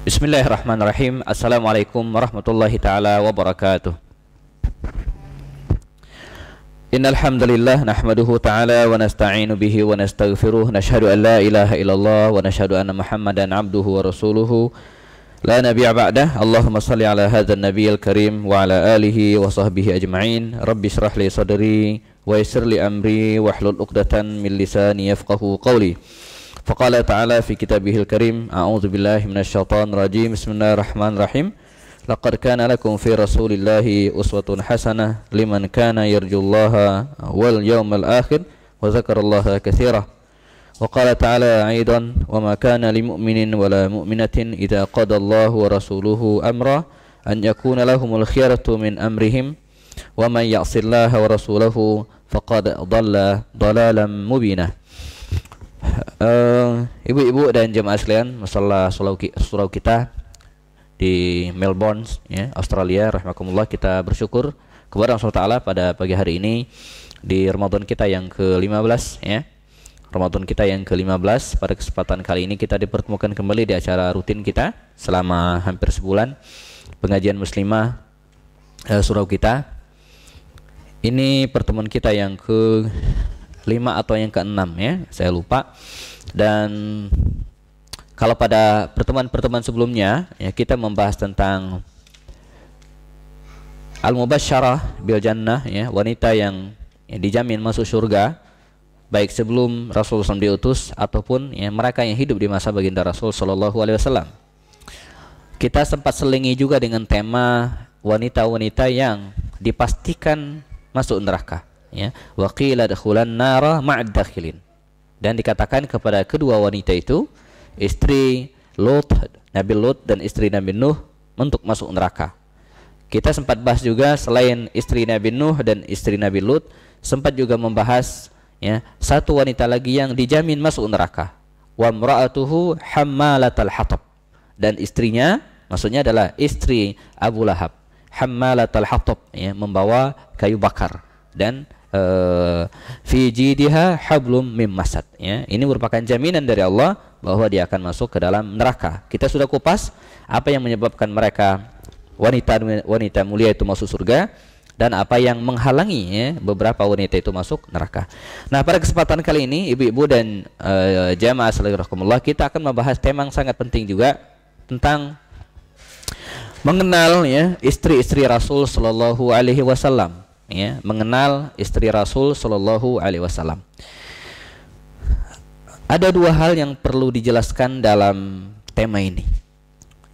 Bismillahirrahmanirrahim. Assalamualaikum warahmatullahi taala wabarakatuh. Innal hamdalillah nahmaduhu ta'ala wa nasta'inu bihi wa nastaghfiruh, nashhadu an la ilaha illallah wa nashhadu anna Muhammadan abduhu wa rasuluhu la nabiyya ba'dah. Allahumma shalli ala hadzal nabiyil karim wa ala alihi wa sahbihi ajma'in. Rabbi shrah li sadri wa yassir li amri wahlul 'uqdatan min lisani yafqahu qawli. Faqala ta'ala fi kitabihil karim, a'udzu billahi minasyaitonir rajim. Bismillahirrahmanirrahim. Laqad kana lakum fi rasulillahi uswatun hasanah liman kana yarjullaha wal yawmal akhir wa dzakarallaha katsiran. Wa qala ta'ala aidan, wa ma kana lil mu'minin wala mu'minatin idza qadallahu wa rasuluhu amra an yakuna lahumul khiyaratu min amrihim wa man ya'sillaha wa rasulahu faqad dhalla dhalalan mubina. Ibu-ibu dan jemaah sekalian, masalah surau kita di Melbourne, ya, Australia, rahimakumullah, kita bersyukur kepada Allah Taala pada pagi hari ini di Ramadan kita yang ke-15, ya. Ramadan kita yang ke-15. Pada kesempatan kali ini kita dipertemukan kembali di acara rutin kita selama hampir sebulan, pengajian muslimah surau kita. Ini pertemuan kita yang ke-5 atau yang ke-6, ya, saya lupa. Dan kalau pada pertemuan-pertemuan sebelumnya, ya, kita membahas tentang al-mubasysyarah bil jannah, ya, wanita yang dijamin masuk surga baik sebelum Rasulullah SAW diutus ataupun, ya, mereka yang hidup di masa baginda Rasul SAW. Kita sempat selingi juga dengan tema wanita-wanita yang dipastikan masuk neraka, ya, wa qila dkhulan nara ma'ad dakhilin. Dan dikatakan kepada kedua wanita itu, istri Lut, Nabi Lut dan istri Nabi Nuh, untuk masuk neraka. Kita sempat bahas juga selain istri Nabi Nuh dan istri Nabi Lut, sempat juga membahas, ya, satu wanita lagi yang dijamin masuk neraka, wa imra'atuhu hammalatal hatab, dan istrinya maksudnya adalah istri Abu Lahab, hammalatal hatab, ya, membawa kayu bakar, dan fi jidiha hablum mim masad, ya. Ini merupakan jaminan dari Allah bahwa dia akan masuk ke dalam neraka. Kita sudah kupas apa yang menyebabkan mereka wanita mulia itu masuk surga dan apa yang menghalangi, ya, beberapa wanita itu masuk neraka. Nah, pada kesempatan kali ini ibu-ibu dan jamaah sekalian, kita akan membahas tema yang sangat penting juga tentang mengenal, ya, istri-istri Rasul sallallahu alaihi wasallam. Ya, mengenal istri Rasul Shallallahu Alaihi Wasallam. Ada dua hal yang perlu dijelaskan dalam tema ini,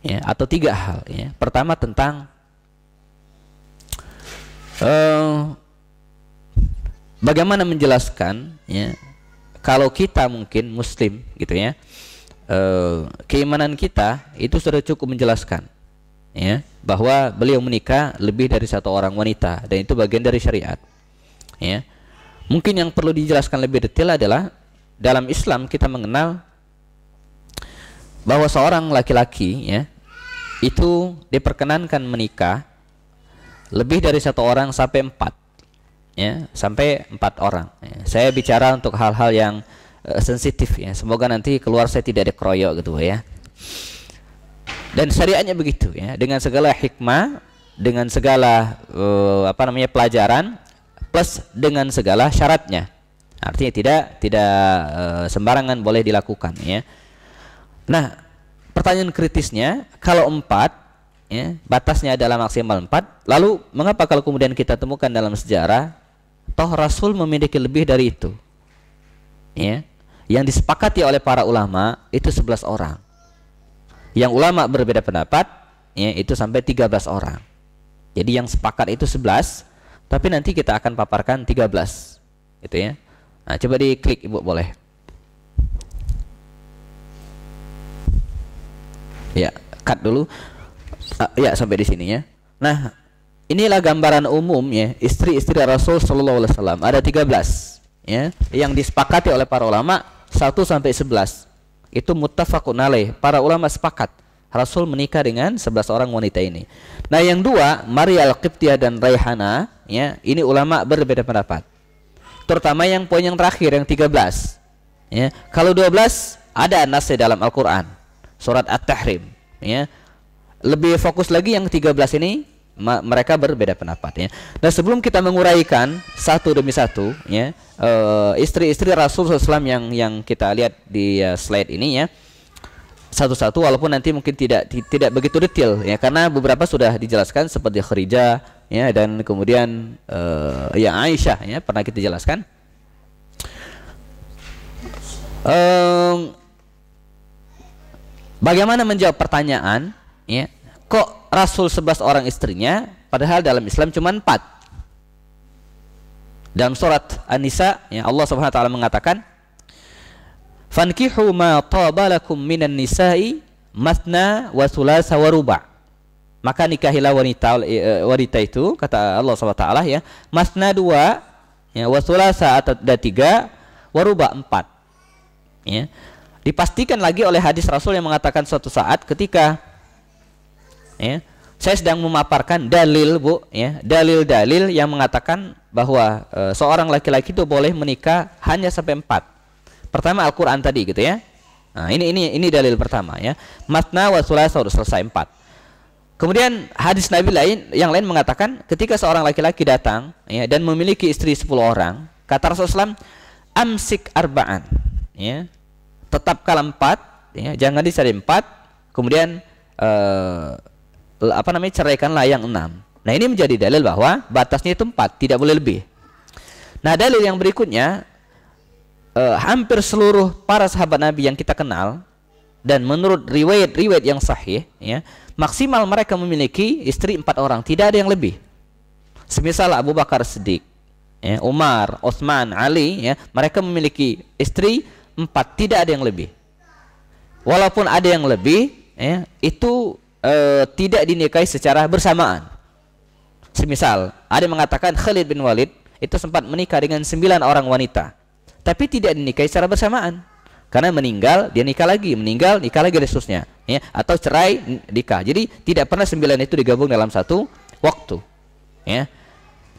ya, atau tiga hal, ya. Pertama tentang bagaimana menjelaskan, ya, kalau kita mungkin Muslim, gitu, ya, keimanan kita itu sudah cukup menjelaskan, ya, bahwa beliau menikah lebih dari satu orang wanita dan itu bagian dari syariat, ya. Mungkin yang perlu dijelaskan lebih detail adalah dalam Islam kita mengenal bahwa seorang laki-laki, ya, itu diperkenankan menikah lebih dari satu orang sampai 4, ya, sampai 4 orang, ya. Saya bicara untuk hal-hal yang sensitif, ya. Semoga nanti keluar saya tidak dikeroyok gitu, ya. Dan syariatnya begitu, ya, dengan segala hikmah, dengan segala pelajaran, plus dengan segala syaratnya. Artinya tidak sembarangan boleh dilakukan, ya. Nah, pertanyaan kritisnya, kalau 4, ya, batasnya adalah maksimal 4, lalu mengapa kalau kemudian kita temukan dalam sejarah toh Rasul memiliki lebih dari itu, ya? Yang disepakati oleh para ulama itu 11 orang. Yang ulama berbeda pendapat, ya, itu sampai 13 orang. Jadi yang sepakat itu 11, tapi nanti kita akan paparkan 13, gitu, ya. Nah, coba diklik Ibu, boleh. Ya, cut dulu. Ya, sampai di sini, ya. Nah, inilah gambaran umum, ya, istri-istri Rasul sallallahu alaihi wasallam. Ada 13, ya, yang disepakati oleh para ulama 1 sampai 11. Itu muttafaqun alaih, para ulama sepakat Rasul menikah dengan 11 orang wanita ini. Nah, yang dua, Maria Al-Qibtiyah dan Raihana, ya, ini ulama berbeda pendapat. Terutama yang poin yang terakhir, yang 13, ya. Kalau 12 ada nasnya dalam Al-Quran, surat At-Tahrim, ya. Lebih fokus lagi yang 13 ini mereka berbeda pendapat, ya. Dan sebelum kita menguraikan satu demi satu, ya, istri-istri Rasul SAW yang kita lihat di slide ini, ya, satu-satu, walaupun nanti mungkin tidak begitu detail, ya, karena beberapa sudah dijelaskan seperti Khadijah, ya, dan kemudian ya Aisyah, ya, pernah kita jelaskan. Bagaimana menjawab pertanyaan, ya, kok Rasul 11 orang istrinya, padahal dalam Islam cuma 4. Dalam surat An-Nisa, ya, Allah Subhanahu wa taala mengatakan, "Fankihu ma taba lakum minan nisa'i mathna wa thulatha wa ruba'." Maka nikahilah wanita itu, kata Allah Subhanahu wa taala, ya, mathna 2, ya, wa thulatha atau 3, wa ruba' 4. Ya. Dipastikan lagi oleh hadis Rasul yang mengatakan suatu saat ketika, ya, saya sedang memaparkan dalil, Bu, ya, dalil-dalil yang mengatakan bahwa seorang laki-laki itu boleh menikah hanya sampai 4. Pertama Al-Qur'an tadi, gitu, ya. Nah, ini dalil pertama, ya. Matna wa thulatha, sudah selesai 4. Kemudian hadis Nabi yang lain mengatakan ketika seorang laki-laki datang, ya, dan memiliki istri 10 orang, kata Rasulullah SAW, amsik arba'an, ya. Tetap kala 4, ya, jangan dicari 4, kemudian ceraikanlah yang 6. Nah, ini menjadi dalil bahwa batasnya itu 4, tidak boleh lebih. Nah, dalil yang berikutnya, hampir seluruh para sahabat Nabi yang kita kenal, dan menurut riwayat yang sahih, ya, maksimal mereka memiliki istri 4 orang, tidak ada yang lebih. Semisal Abu Bakar Siddiq, ya, Umar, Utsman, Ali, ya, mereka memiliki istri 4, tidak ada yang lebih. Walaupun ada yang lebih, ya, itu tidak dinikahi secara bersamaan. Semisal ada yang mengatakan Khalid bin Walid itu sempat menikah dengan 9 orang wanita, tapi tidak dinikahi secara bersamaan. Karena meninggal, dia nikah lagi, meninggal, nikah lagi, dan seterusnya, ya, atau cerai, nikah. Jadi tidak pernah 9 itu digabung dalam satu waktu, ya.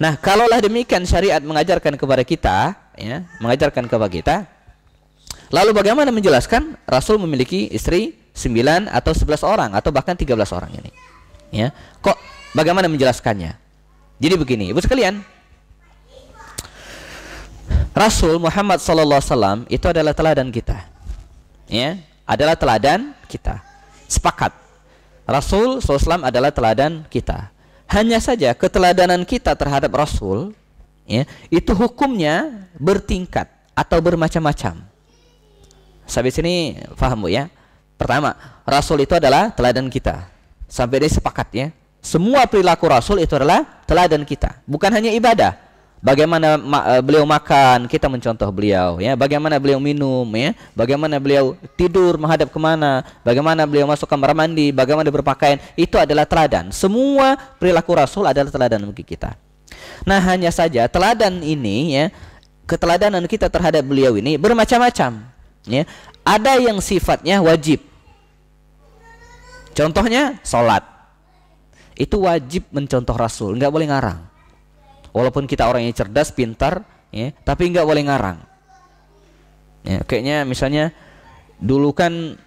Nah, kalaulah demikian syariat mengajarkan kepada kita, ya, lalu bagaimana menjelaskan Rasul memiliki istri 9 atau 11 orang atau bahkan 13 orang ini, ya? Kok bagaimana menjelaskannya? Jadi begini, Ibu sekalian, Rasul Muhammad SAW itu adalah teladan kita, ya, adalah teladan kita. Sepakat, Rasul SAW adalah teladan kita. Hanya saja keteladanan kita terhadap Rasul, ya, itu hukumnya bertingkat atau bermacam-macam. Sampai sini paham, Bu, ya? Pertama, Rasul itu adalah teladan kita. Sampai ini sepakat, ya. Semua perilaku Rasul itu adalah teladan kita. Bukan hanya ibadah. Bagaimana beliau makan, kita mencontoh beliau, ya. Bagaimana beliau minum, ya. Bagaimana beliau tidur menghadap kemana, bagaimana beliau masuk kamar mandi, bagaimana berpakaian, itu adalah teladan. Semua perilaku Rasul adalah teladan bagi kita. Nah, hanya saja teladan ini, ya, keteladanan kita terhadap beliau ini bermacam-macam. Ya, ada yang sifatnya wajib. Contohnya sholat, itu wajib mencontoh Rasul, nggak boleh ngarang. Walaupun kita orang yang cerdas, pintar, ya, tapi nggak boleh ngarang. Ya, kayaknya misalnya dulu kan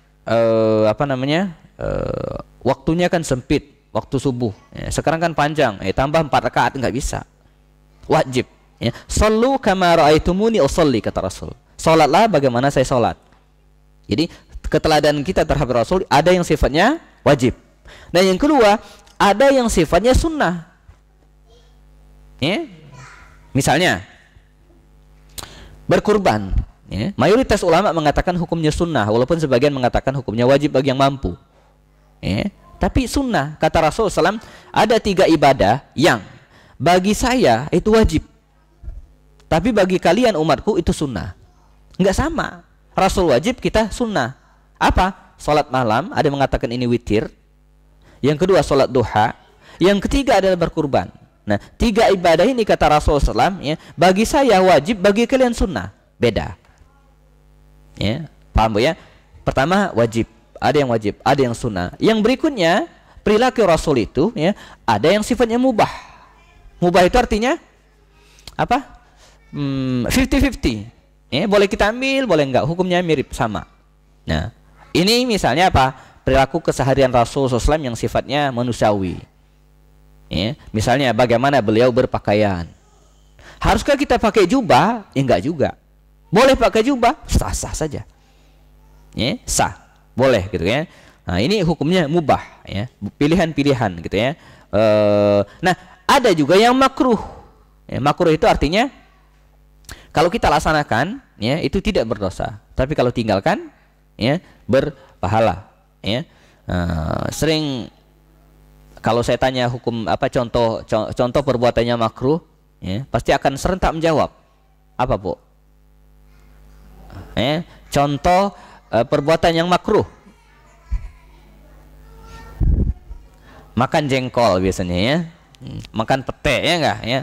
waktunya kan sempit, waktu subuh. Ya, sekarang kan panjang, tambah 4 rakaat, nggak bisa. Wajib. Ya, sallu kama ra'aitumuni usolli, kata Rasul. Salatlah bagaimana saya salat. Jadi keteladanan kita terhadap Rasul ada yang sifatnya wajib. Dan yang kedua, ada yang sifatnya sunnah. Ya. Misalnya berkurban, ya. Mayoritas ulama mengatakan hukumnya sunnah, walaupun sebagian mengatakan hukumnya wajib bagi yang mampu. Ya. Tapi sunnah, kata Rasul SAW, ada 3 ibadah yang bagi saya itu wajib, tapi bagi kalian umatku itu sunnah. Enggak sama. Rasul wajib, kita sunnah. Apa? Salat malam, ada yang mengatakan ini witir. Yang kedua salat duha. Yang ketiga adalah berkurban. Nah, 3 ibadah ini kata Rasul SAW, ya, bagi saya wajib, bagi kalian sunnah. Beda. Ya, paham, Bu, ya? Pertama wajib, ada yang wajib, ada yang sunnah. Yang berikutnya perilaku Rasul itu, ya, ada yang sifatnya mubah. Mubah itu artinya apa? 50-50. Boleh kita ambil, boleh enggak, hukumnya mirip sama. Nah, ini misalnya apa? perilaku keseharian Rasul SAW yang sifatnya manusiawi. Ya, misalnya bagaimana beliau berpakaian. Haruskah kita pakai jubah? Ya enggak juga. Boleh pakai jubah, sah-sah saja. Ya, sah, boleh gitu ya. Nah, ini hukumnya mubah ya, pilihan-pilihan gitu ya. Nah, ada juga yang makruh. Ya, makruh itu artinya kalau kita laksanakan ya itu tidak berdosa, tapi kalau tinggalkan ya berpahala ya. Sering kalau saya tanya hukum apa contoh perbuatannya makruh ya, pasti akan serentak menjawab. Apa, Bu? Contoh perbuatan yang makruh. Makan jengkol biasanya ya. Makan pete ya enggak ya.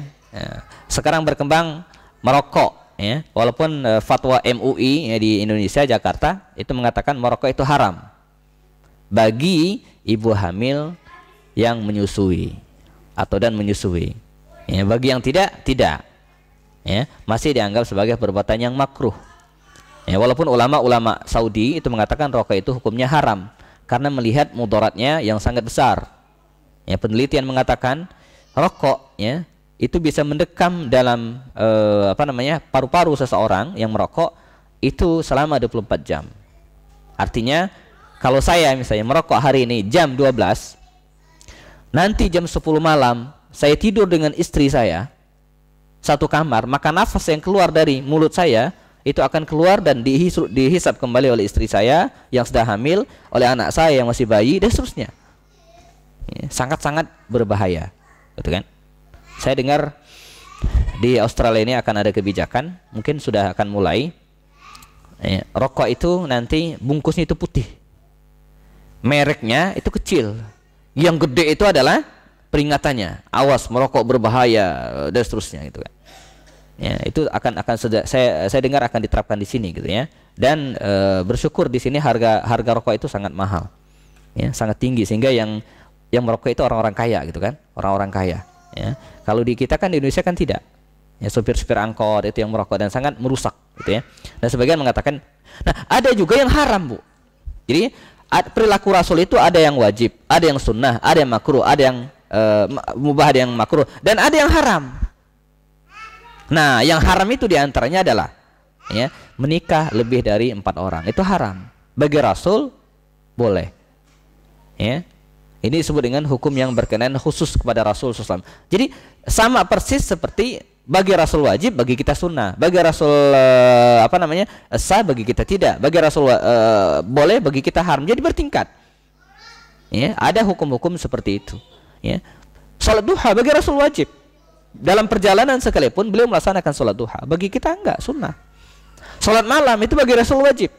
Sekarang berkembang merokok ya. Walaupun fatwa MUI ya, di Indonesia Jakarta itu mengatakan merokok itu haram bagi ibu hamil yang menyusui atau dan menyusui. Ya, bagi yang tidak ya, masih dianggap sebagai perbuatan yang makruh. Ya, walaupun ulama-ulama Saudi itu mengatakan rokok itu hukumnya haram karena melihat mudaratnya yang sangat besar. Ya, penelitian mengatakan rokok ya itu bisa mendekam dalam paru-paru seseorang yang merokok itu selama 24 jam. Artinya kalau saya misalnya merokok hari ini jam 12, nanti jam 10 malam saya tidur dengan istri saya satu kamar, maka nafas yang keluar dari mulut saya itu akan keluar dan dihisap kembali oleh istri saya yang sudah hamil, oleh anak saya yang masih bayi, dan seterusnya. Sangat-sangat berbahaya, betul kan? Saya dengar di Australia ini akan ada kebijakan, mungkin sudah akan mulai. Rokok itu nanti bungkusnya itu putih, mereknya itu kecil, yang gede itu adalah peringatannya, awas merokok berbahaya dan seterusnya, gitu kan? Ya, itu akan saya dengar akan diterapkan di sini, gitu ya. Dan bersyukur di sini harga rokok itu sangat mahal, ya, sangat tinggi sehingga yang merokok itu orang-orang kaya, gitu kan, orang-orang kaya. Ya. Kalau di kita kan di Indonesia kan tidak. Ya, supir-supir angkot itu yang merokok dan sangat merusak, gitu ya. Dan sebagian mengatakan, nah ada juga yang haram, Bu. Jadi perilaku Rasul itu ada yang wajib, ada yang sunnah, ada yang makruh, ada yang mubah, ada yang makruh, dan ada yang haram. Nah, yang haram itu diantaranya adalah ya, menikah lebih dari 4 orang, itu haram. Bagi Rasul boleh. Ya. Ini disebut dengan hukum yang berkenaan khusus kepada Rasul SAW. Jadi sama persis seperti bagi Rasul wajib, bagi kita sunnah. Bagi Rasul sah, bagi kita tidak. Bagi Rasul boleh, bagi kita haram. Jadi bertingkat. Ya, ada hukum-hukum seperti itu. Ya. Salat duha bagi Rasul wajib. Dalam perjalanan sekalipun beliau melaksanakan salat duha. Bagi kita enggak, sunnah. Salat malam itu bagi Rasul wajib.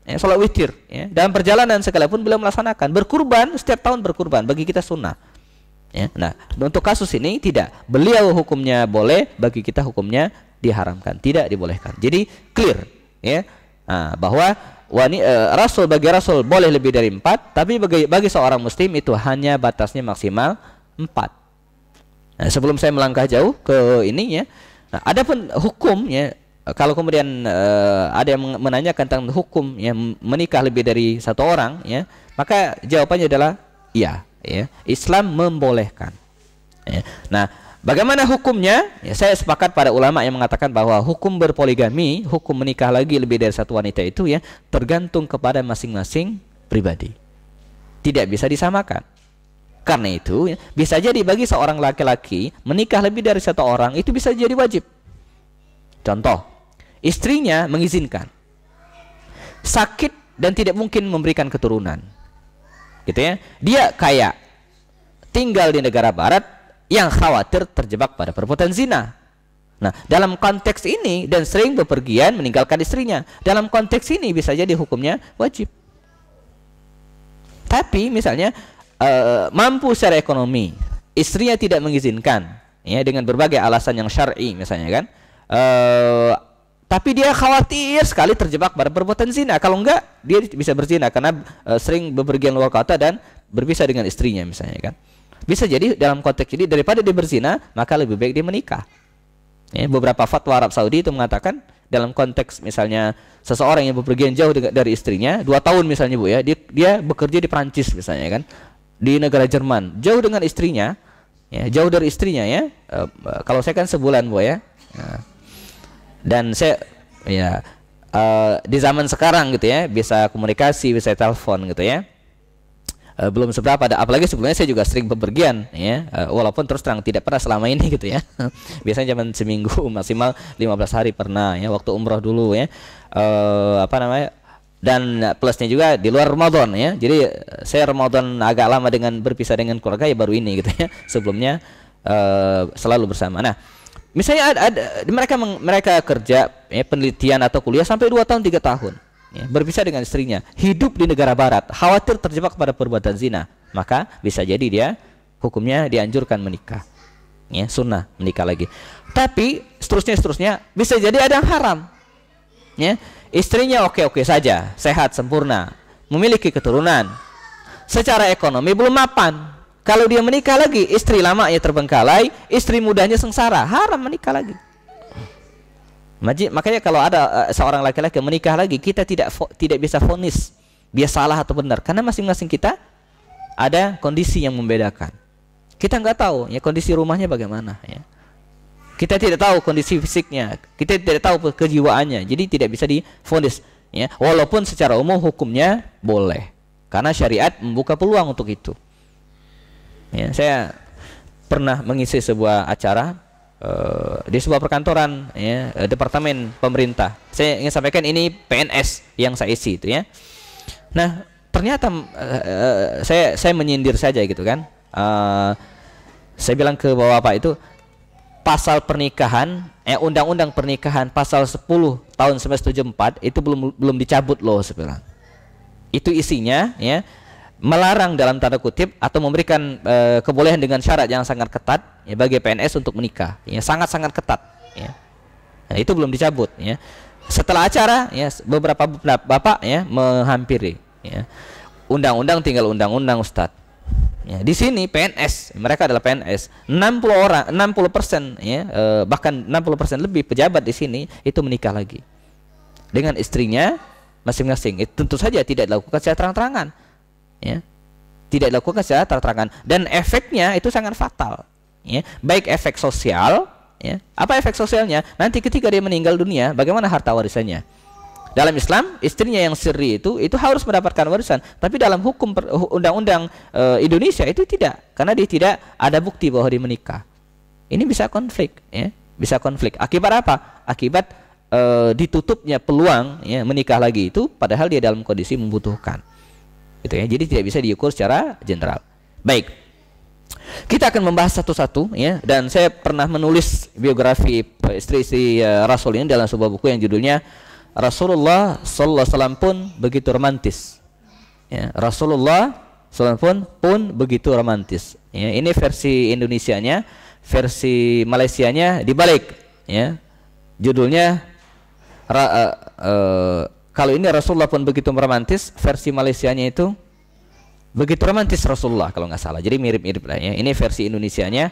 Ya, salat witir ya. Dalam perjalanan sekalipun beliau melaksanakan. Berkurban, setiap tahun berkurban, bagi kita sunnah ya. Nah, untuk kasus ini tidak, beliau hukumnya boleh, bagi kita hukumnya diharamkan, tidak dibolehkan. Jadi clear ya. Nah, bahwa bagi Rasul boleh lebih dari 4, tapi bagi seorang muslim itu hanya batasnya maksimal 4. Nah, sebelum saya melangkah jauh ke ini ya. Nah, adapun hukum ya, kalau kemudian ada yang menanyakan tentang hukum yang menikah lebih dari 1 orang ya, maka jawabannya adalah iya ya, Islam membolehkan ya. Nah, bagaimana hukumnya ya, saya sepakat pada ulama yang mengatakan bahwa hukum berpoligami, hukum menikah lagi lebih dari 1 wanita itu ya tergantung kepada masing-masing pribadi, tidak bisa disamakan. Karena itu ya, bisa jadi bagi seorang laki-laki menikah lebih dari 1 orang itu bisa jadi wajib. Contoh, istrinya mengizinkan, sakit dan tidak mungkin memberikan keturunan, gitu ya. Dia kaya, tinggal di negara barat, yang khawatir terjebak pada perbuatan zina. Nah, dalam konteks ini dan sering bepergian meninggalkan istrinya, dalam konteks ini bisa jadi hukumnya wajib. Tapi misalnya mampu secara ekonomi, istrinya tidak mengizinkan, ya, dengan berbagai alasan yang syar'i misalnya kan. Tapi dia khawatir sekali terjebak pada perbuatan zina. Kalau enggak, dia bisa berzina karena sering bepergian luar kota dan berpisah dengan istrinya misalnya kan. Bisa jadi dalam konteks ini daripada dia berzina, maka lebih baik dia menikah. Ya, beberapa fatwa Arab Saudi itu mengatakan Dalam konteks misalnya seseorang yang bepergian jauh dari istrinya 2 tahun misalnya Bu ya, dia bekerja di Prancis misalnya kan, di negara Jerman, jauh dengan istrinya ya, jauh dari istrinya ya. Kalau saya kan sebulan Bu ya. Dan saya ya di zaman sekarang gitu ya, bisa komunikasi, bisa telepon gitu ya. Belum seberapa ada, apalagi sebelumnya saya juga sering bepergian ya, walaupun terus terang tidak pernah selama ini gitu ya. Biasanya cuma seminggu, maksimal 15 hari pernah ya, waktu umroh dulu ya. Dan plusnya juga di luar Ramadan ya. Jadi saya Ramadan agak lama dengan berpisah dengan keluarga ya, baru ini gitu ya. Sebelumnya selalu bersama. Nah, misalnya ada mereka kerja ya, penelitian atau kuliah sampai 2 tahun 3 tahun. Ya, berpisah dengan istrinya, hidup di negara barat, khawatir terjebak pada perbuatan zina, maka bisa jadi dia hukumnya dianjurkan menikah, ya, sunnah menikah lagi. Tapi seterusnya bisa jadi ada yang haram, ya. Istrinya oke saja, sehat sempurna, memiliki keturunan, secara ekonomi belum mapan. Kalau dia menikah lagi, istri lamanya terbengkalai, istri mudanya sengsara, haram menikah lagi. Makanya kalau ada seorang laki-laki menikah lagi, kita tidak bisa vonis dia salah atau benar, karena masing-masing kita ada kondisi yang membedakan. Kita nggak tahu ya kondisi rumahnya bagaimana ya. Kita tidak tahu kondisi fisiknya, kita tidak tahu kejiwaannya, jadi tidak bisa divonis ya. Walaupun secara umum hukumnya boleh, karena syariat membuka peluang untuk itu. Ya, saya pernah mengisi sebuah acara di sebuah perkantoran ya, departemen pemerintah. Saya ingin sampaikan ini PNS yang saya isi itu ya. Nah, ternyata saya menyindir saja gitu kan. Saya bilang ke Bapak itu, pasal pernikahan undang-undang pernikahan pasal 10 tahun 1974 itu belum dicabut loh, saya bilang. Itu isinya ya, melarang dalam tanda kutip atau memberikan kebolehan dengan syarat yang sangat ketat ya, bagi PNS untuk menikah ya, sangat-sangat ketat ya. Nah, itu belum dicabut ya. Setelah acara ya, beberapa bapak ya menghampiri ya. Undang-undang tinggal undang-undang, Ustadz. Ya, di sini PNS, mereka adalah PNS, 60% ya, bahkan 60% lebih pejabat di sini itu menikah lagi dengan istrinya masing-masing. Itu tentu saja tidak dilakukan secara terang-terangan. Ya, tidak dilakukan secara terang-terangan, dan efeknya itu sangat fatal ya. Baik efek sosial ya. Apa efek sosialnya? Nanti ketika dia meninggal dunia, bagaimana harta warisannya? Dalam Islam, istrinya yang sirri itu harus mendapatkan warisan, tapi dalam hukum undang-undang Indonesia itu tidak, karena dia tidak ada bukti bahwa dia menikah. Ini bisa konflik ya, bisa konflik. Akibat apa? Akibat ditutupnya peluang ya, menikah lagi itu padahal dia dalam kondisi membutuhkan. Gitu ya. Jadi tidak bisa diukur secara general. Baik, kita akan membahas satu-satu ya. Dan saya pernah menulis biografi istri-istri Rasul ini dalam sebuah buku yang judulnya Rasulullah Sallallahu Alaihi Wasallam pun begitu romantis ya. Rasulullah Sallallahu pun begitu romantis ya. Ini versi Indonesianya, versi Malaysianya dibalik ya. Judulnya kalau ini Rasulullah pun begitu romantis, versi Malaysianya itu begitu romantis Rasulullah kalau nggak salah. Jadi mirip-mirip lah ya. Ini versi Indonesianya.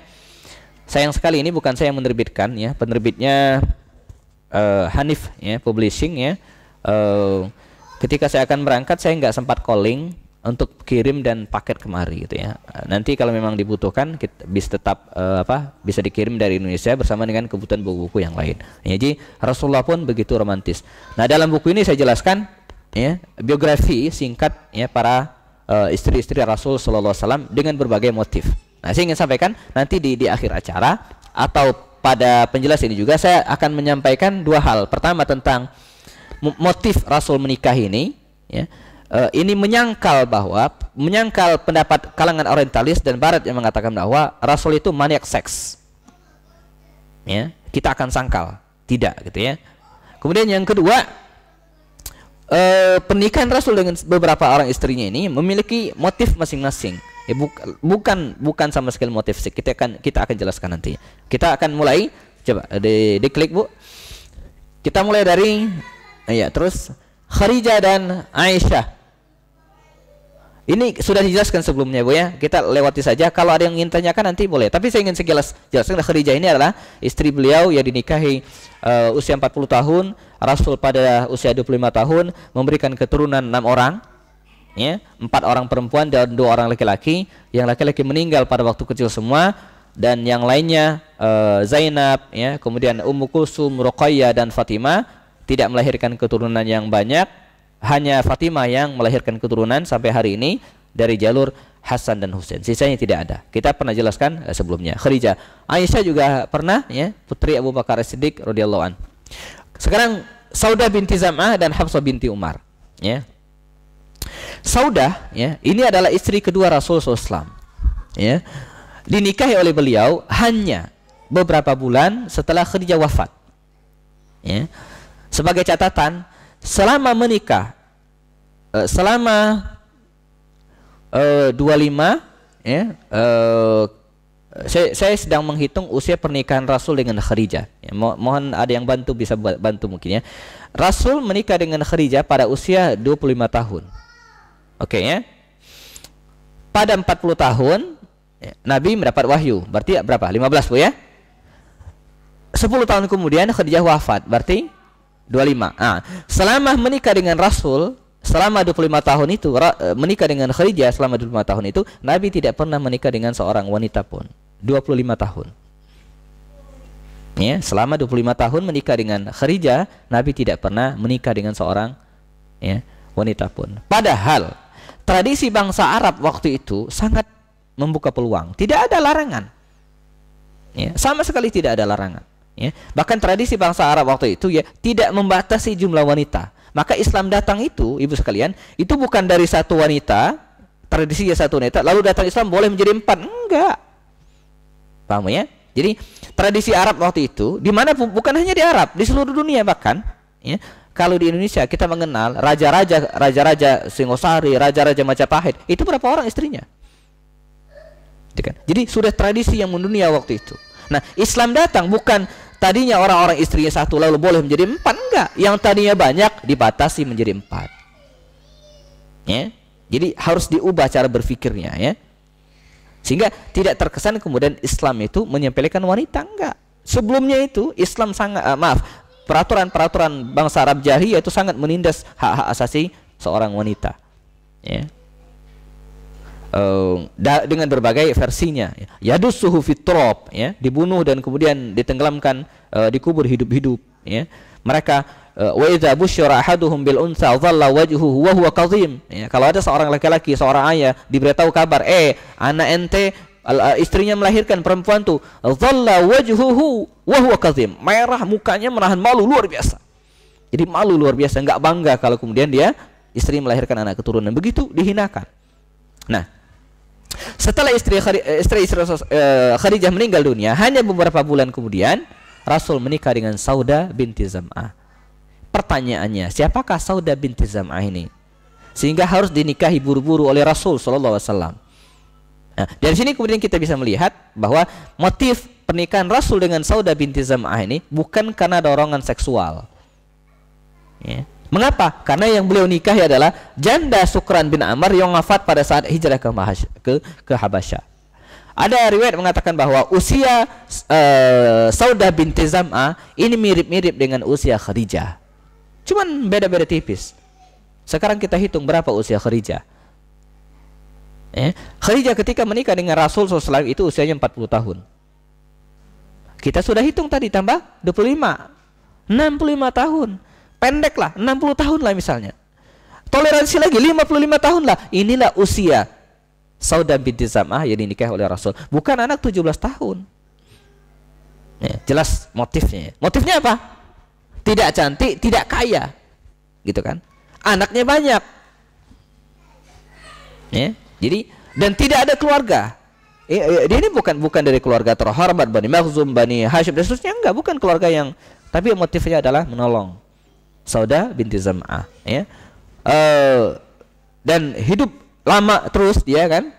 Sayang sekali ini bukan saya yang menerbitkan ya. Penerbitnya Hanif ya, Publishing ya. Ketika saya akan berangkat saya nggak sempat calling untuk kirim dan paket kemari gitu ya. Nanti kalau memang dibutuhkan kita bisa tetap bisa dikirim dari Indonesia bersama dengan kebutuhan buku-buku yang lain. Ya, jadi Rasulullah pun begitu romantis. Nah, dalam buku ini saya jelaskan ya biografi singkat ya para istri-istri Rasul Sallallahu Alaihi Wasallam dengan berbagai motif. Nah, saya ingin sampaikan nanti di akhir acara atau pada penjelasan ini juga saya akan menyampaikan 2 hal. Pertama tentang motif Rasul menikah ini ya. Ini menyangkal pendapat kalangan orientalis dan barat yang mengatakan bahwa Rasul itu maniak seks. Ya, kita akan sangkal, tidak gitu ya. Kemudian yang kedua, pernikahan Rasul dengan beberapa orang istrinya ini memiliki motif masing-masing. Ya, bukan sama sekali motif seks. Kita akan jelaskan nanti. Kita akan mulai, coba diklik Bu. Kita mulai dari terus Khadijah dan Aisyah. Ini sudah dijelaskan sebelumnya, Bu ya. Kita lewati saja. Kalau ada yang ingin tanyakan nanti boleh. Tapi saya ingin jelaskan Khadijah ini adalah istri beliau yang dinikahi usia 40 tahun, Rasul pada usia 25 tahun memberikan keturunan 6 orang. Ya, 4 orang perempuan dan 2 orang laki-laki. Yang laki-laki meninggal pada waktu kecil semua dan yang lainnya Zainab ya, kemudian Ummu Kulsum, Ruqayyah dan Fatimah tidak melahirkan keturunan yang banyak. Hanya Fatimah yang melahirkan keturunan sampai hari ini dari jalur Hasan dan Husain. Sisanya tidak ada. Kita pernah jelaskan sebelumnya. Khadijah, Aisyah juga pernah ya, putri Abu Bakar As-Siddiq radhiyallahu an. Sekarang Saudah binti Zam'ah dan Hafsah binti Umar. Ya. Saudah ya, ini adalah istri kedua Rasul SAW. Ya. Dinikahi oleh beliau hanya beberapa bulan setelah Khadijah wafat. Ya. Sebagai catatan, selama menikah selama 25 ya, saya sedang menghitung usia pernikahan Rasul dengan Khadijah ya, mohon ada yang bantu, bisa bantu mungkin ya. Rasul menikah dengan Khadijah pada usia 25 tahun. Oke ya. Pada 40 tahun ya, Nabi mendapat wahyu. Berarti berapa? 15 Bu ya. 10 tahun kemudian Khadijah wafat. Berarti 25. Selama menikah dengan Rasul selama 25 tahun itu, menikah dengan Khadijah selama 25 tahun itu, Nabi tidak pernah menikah dengan seorang wanita pun. 25 tahun. Ya, selama 25 tahun menikah dengan Khadijah, Nabi tidak pernah menikah dengan seorang ya, wanita pun. Padahal tradisi bangsa Arab waktu itu sangat membuka peluang. Tidak ada larangan. Ya, sama sekali tidak ada larangan. Ya, bahkan tradisi bangsa Arab waktu itu ya tidak membatasi jumlah wanita. Maka Islam datang itu, ibu sekalian, itu bukan dari satu wanita, tradisinya satu wanita, lalu datang Islam boleh menjadi 4. Enggak. Paham ya? Jadi tradisi Arab waktu itu, di mana bukan hanya di Arab, di seluruh dunia bahkan. Ya, kalau di Indonesia kita mengenal raja-raja Singosari, raja-raja Majapahit, itu berapa orang istrinya? Jadi sudah tradisi yang mendunia waktu itu. Nah, Islam datang bukan tadinya orang-orang istrinya 1 lalu boleh menjadi 4, enggak. Yang tadinya banyak dibatasi menjadi 4. Ya. Jadi harus diubah cara berpikirnya ya. Sehingga tidak terkesan kemudian Islam itu menyepelekan wanita, enggak. Sebelumnya itu Islam sangat peraturan-peraturan bangsa Arab jahiliyah itu sangat menindas hak-hak asasi seorang wanita. Ya. Dengan berbagai versinya ya, yadussuhu fit turab ya, dibunuh dan kemudian ditenggelamkan, dikubur hidup-hidup ya. Mereka wa idza busyira ahaduhum bil unsa dhalla wajhuhu wa huwa kadhim ya, kalau ada seorang laki-laki, seorang ayah diberitahu kabar anak ente istrinya melahirkan perempuan tuh, dhalla wajhuhu wa huwa kadhim, merah mukanya, menahan malu luar biasa. Jadi malu luar biasa, enggak bangga kalau kemudian dia istri melahirkan anak keturunan, begitu dihinakan. Nah, setelah istri Khadijah meninggal dunia, hanya beberapa bulan kemudian Rasul menikah dengan Saudah binti Zam'ah. Pertanyaannya, siapakah Saudah binti Zam'ah ini? Sehingga harus dinikahi buru-buru oleh Rasul sallallahu alaihi wasallam. Nah, dari sini kemudian kita bisa melihat bahwa motif pernikahan Rasul dengan Saudah binti Zam'ah ini bukan karena dorongan seksual. Ya. Mengapa? Karena yang beliau nikahi adalah janda Sukran bin Amr yang wafat pada saat hijrah ke Habasyah. Ada riwayat mengatakan bahwa usia Saudah binti Zam'ah ini mirip-mirip dengan usia Khadijah. Cuman beda-beda tipis. Sekarang kita hitung berapa usia Khadijah. Khadijah ketika menikah dengan Rasul SAW itu usianya 40 tahun. Kita sudah hitung tadi, tambah 25, 65 tahun. Pendek lah, 60 tahun lah misalnya. Toleransi lagi 55 tahun lah. Inilah usia Saudah binti Zam'ah yang dinikahi oleh Rasul. Bukan anak 17 tahun. Ya, jelas motifnya. Motifnya apa? Tidak cantik, tidak kaya. Gitu kan? Anaknya banyak. Ya, jadi dan tidak ada keluarga. Dia ini bukan dari keluarga terhormat Bani Makhzum, Bani Hashim dan seterusnya, enggak, bukan keluarga yang, tapi motifnya adalah menolong Saudah binti Zam'ah ya. Dan hidup lama terus dia kan,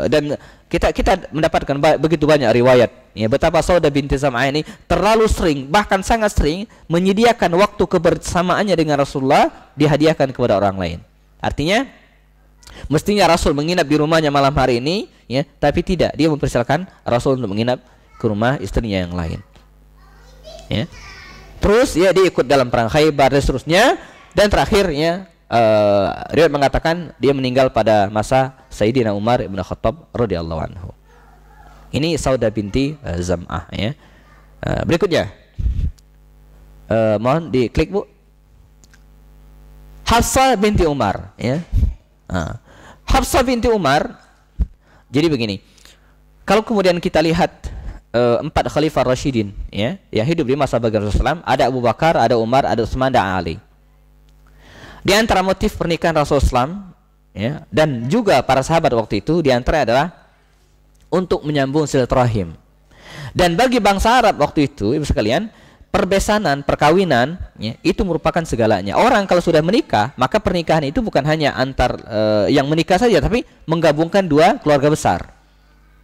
dan kita mendapatkan begitu banyak riwayat ya, betapa Saudah binti Zam'ah ini terlalu sering, bahkan sangat sering menyediakan waktu kebersamaannya dengan Rasulullah dihadiahkan kepada orang lain. Artinya Mestinya Rasul menginap di rumahnya malam hari ini, ya, tapi tidak. Dia mempersilahkan Rasul untuk menginap ke rumah istrinya yang lain. Ya. Terus ya dia ikut dalam perang Khaybar dan seterusnya, dan terakhirnya riwayat mengatakan dia meninggal pada masa Sayyidina Umar ibn Khattab radhiyallahu anhu. Ini Saudah binti Zam'ah, ya. Berikutnya, mohon diklik Bu. Hafsah binti Umar, ya. Hafsah binti Umar. Jadi begini, kalau kemudian kita lihat 4 khalifah Rasyidin, ya, yang hidup di masa baginda Rasulullah, ada Abu Bakar, ada Umar, ada Utsman, dan Ali. Di antara motif pernikahan Rasulullah, ya, dan juga para sahabat waktu itu, di antara adalah untuk menyambung silaturahim. Dan bagi bangsa Arab waktu itu, ibu sekalian, perbesanan, perkawinan, ya, itu merupakan segalanya. Orang kalau sudah menikah, maka pernikahan itu bukan hanya antar yang menikah saja, tapi menggabungkan dua keluarga besar.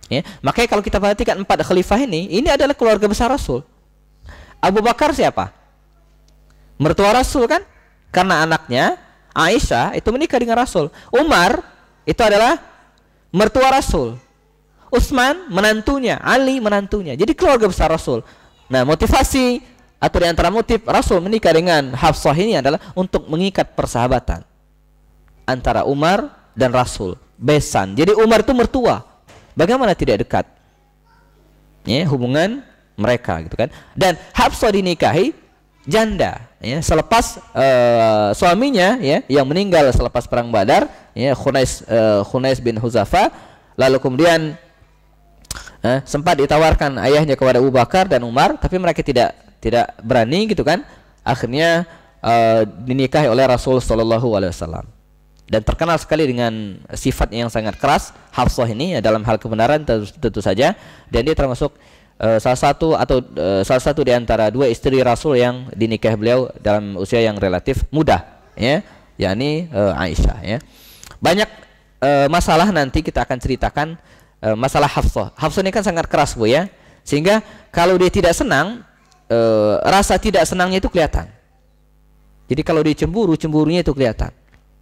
Ya, makanya kalau kita perhatikan 4 khalifah ini adalah keluarga besar Rasul. Abu Bakar siapa? Mertua Rasul kan? Karena anaknya Aisyah itu menikah dengan Rasul. Umar itu adalah mertua Rasul. Utsman menantunya, Ali menantunya. Jadi keluarga besar Rasul. Nah, motivasi atau di antara motif Rasul menikah dengan Hafsah ini adalah untuk mengikat persahabatan antara Umar dan Rasul. Besan. Jadi Umar itu mertua. Bagaimana tidak dekat, ya, hubungan mereka, gitu kan? Dan Hafsah dinikahi janda, ya, selepas suaminya, ya, yang meninggal selepas perang Badar, ya, Khunais bin Huzafa. Lalu kemudian sempat ditawarkan ayahnya kepada Abu Bakar dan Umar, tapi mereka tidak berani, gitu kan? Akhirnya dinikahi oleh Rasul sallallahu alaihi wasallam. Dan terkenal sekali dengan sifat yang sangat keras Hafsah ini, ya, dalam hal kebenaran tentu saja. Dan dia termasuk salah satu di antara 2 istri Rasul yang dinikahi beliau dalam usia yang relatif muda, ya, yakni Aisyah, ya. Banyak masalah nanti kita akan ceritakan masalah Hafsah. Hafsah ini kan sangat keras, Bu, ya. Sehingga kalau dia tidak senang, rasa tidak senangnya itu kelihatan. Jadi kalau dia cemburu, cemburunya itu kelihatan,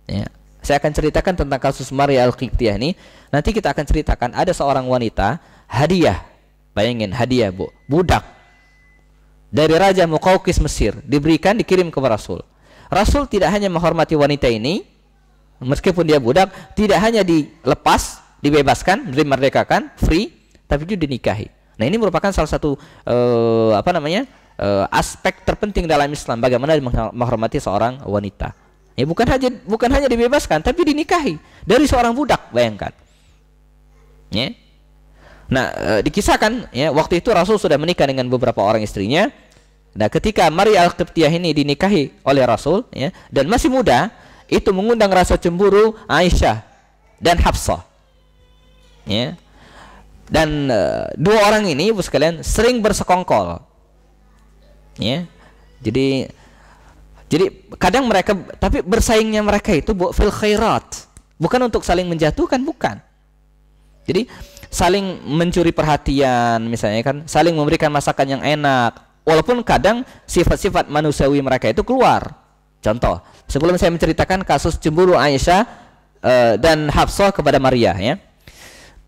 ya. Saya akan ceritakan tentang kasus Maria Al-Qibtiyah ini. Nanti kita akan ceritakan ada seorang wanita hadiah. Bayangin hadiah, Bu, budak dari Raja Muqawqis Mesir diberikan, dikirim kepada Rasul. Rasul tidak hanya menghormati wanita ini, meskipun dia budak, tidak hanya dilepas, dibebaskan, dimerdekakan, free, tapi juga dinikahi. Nah, ini merupakan salah satu aspek terpenting dalam Islam, bagaimana menghormati seorang wanita. Ya, bukan hanya dibebaskan, tapi dinikahi dari seorang budak, bayangkan. Ya. Nah, dikisahkan, ya, waktu itu Rasul sudah menikah dengan beberapa orang istrinya. Nah, ketika Maria Al-Qibtiyah ini dinikahi oleh Rasul, ya, dan masih muda, itu mengundang rasa cemburu Aisyah dan Hafsah. Ya. Dan 2 orang ini, Ibu sekalian, sering bersekongkol. Ya. Jadi kadang mereka, tapi bersaingnya mereka itu fil khairat, bukan untuk saling menjatuhkan, bukan. Jadi saling mencuri perhatian, misalnya kan, saling memberikan masakan yang enak, walaupun kadang sifat-sifat manusiawi mereka itu keluar. Contoh, sebelum saya menceritakan kasus cemburu Aisyah dan Hafsah kepada Maria, ya,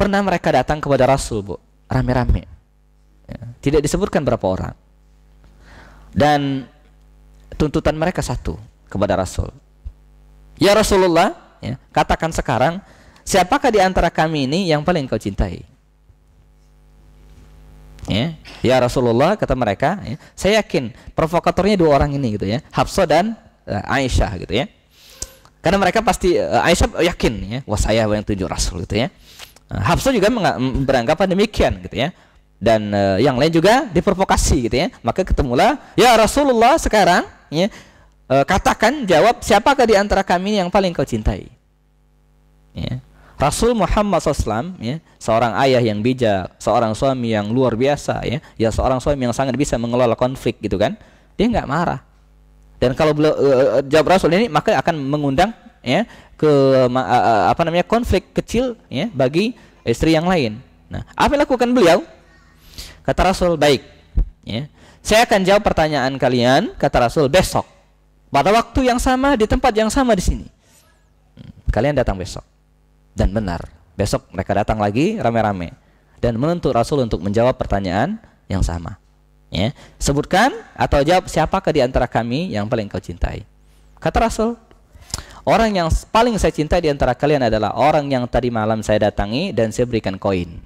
pernah mereka datang kepada Rasul, Bu, rame-rame, ya, tidak disebutkan berapa orang, dan tuntutan mereka satu kepada Rasul. Ya Rasulullah, ya, katakan sekarang, siapakah di antara kami ini yang paling kau cintai? Ya Rasulullah, kata mereka, ya, saya yakin provokatornya 2 orang ini, gitu, ya, Hafsah dan Aisyah, gitu, ya. Karena mereka pasti Aisyah yakin, ya, wah saya yang tunjuk Rasul, gitu, ya. Hafsah juga beranggapan demikian, gitu, ya. Dan yang lain juga diprovokasi, gitu, ya. Maka ketemulah, ya Rasulullah sekarang, ya, katakan, jawab, siapakah di antara kami yang paling kau cintai? Ya. Rasul Muhammad SAW, ya, seorang ayah yang bijak, seorang suami yang luar biasa, ya, seorang suami yang sangat bisa mengelola konflik, gitu kan, dia nggak marah. Dan kalau jawab Rasul ini, maka akan mengundang, ya, ke konflik kecil, ya, bagi istri yang lain. Nah, apa yang lakukan beliau? Kata Rasul, baik, ya, saya akan jawab pertanyaan kalian, kata Rasul, besok pada waktu yang sama, di tempat yang sama di sini. Kalian datang besok. Dan benar, besok mereka datang lagi rame-rame dan menuntut Rasul untuk menjawab pertanyaan yang sama. Ya, sebutkan atau jawab siapakah di antara kami yang paling kau cintai. Kata Rasul, orang yang paling saya cintai di antara kalian adalah orang yang tadi malam saya datangi dan saya berikan koin.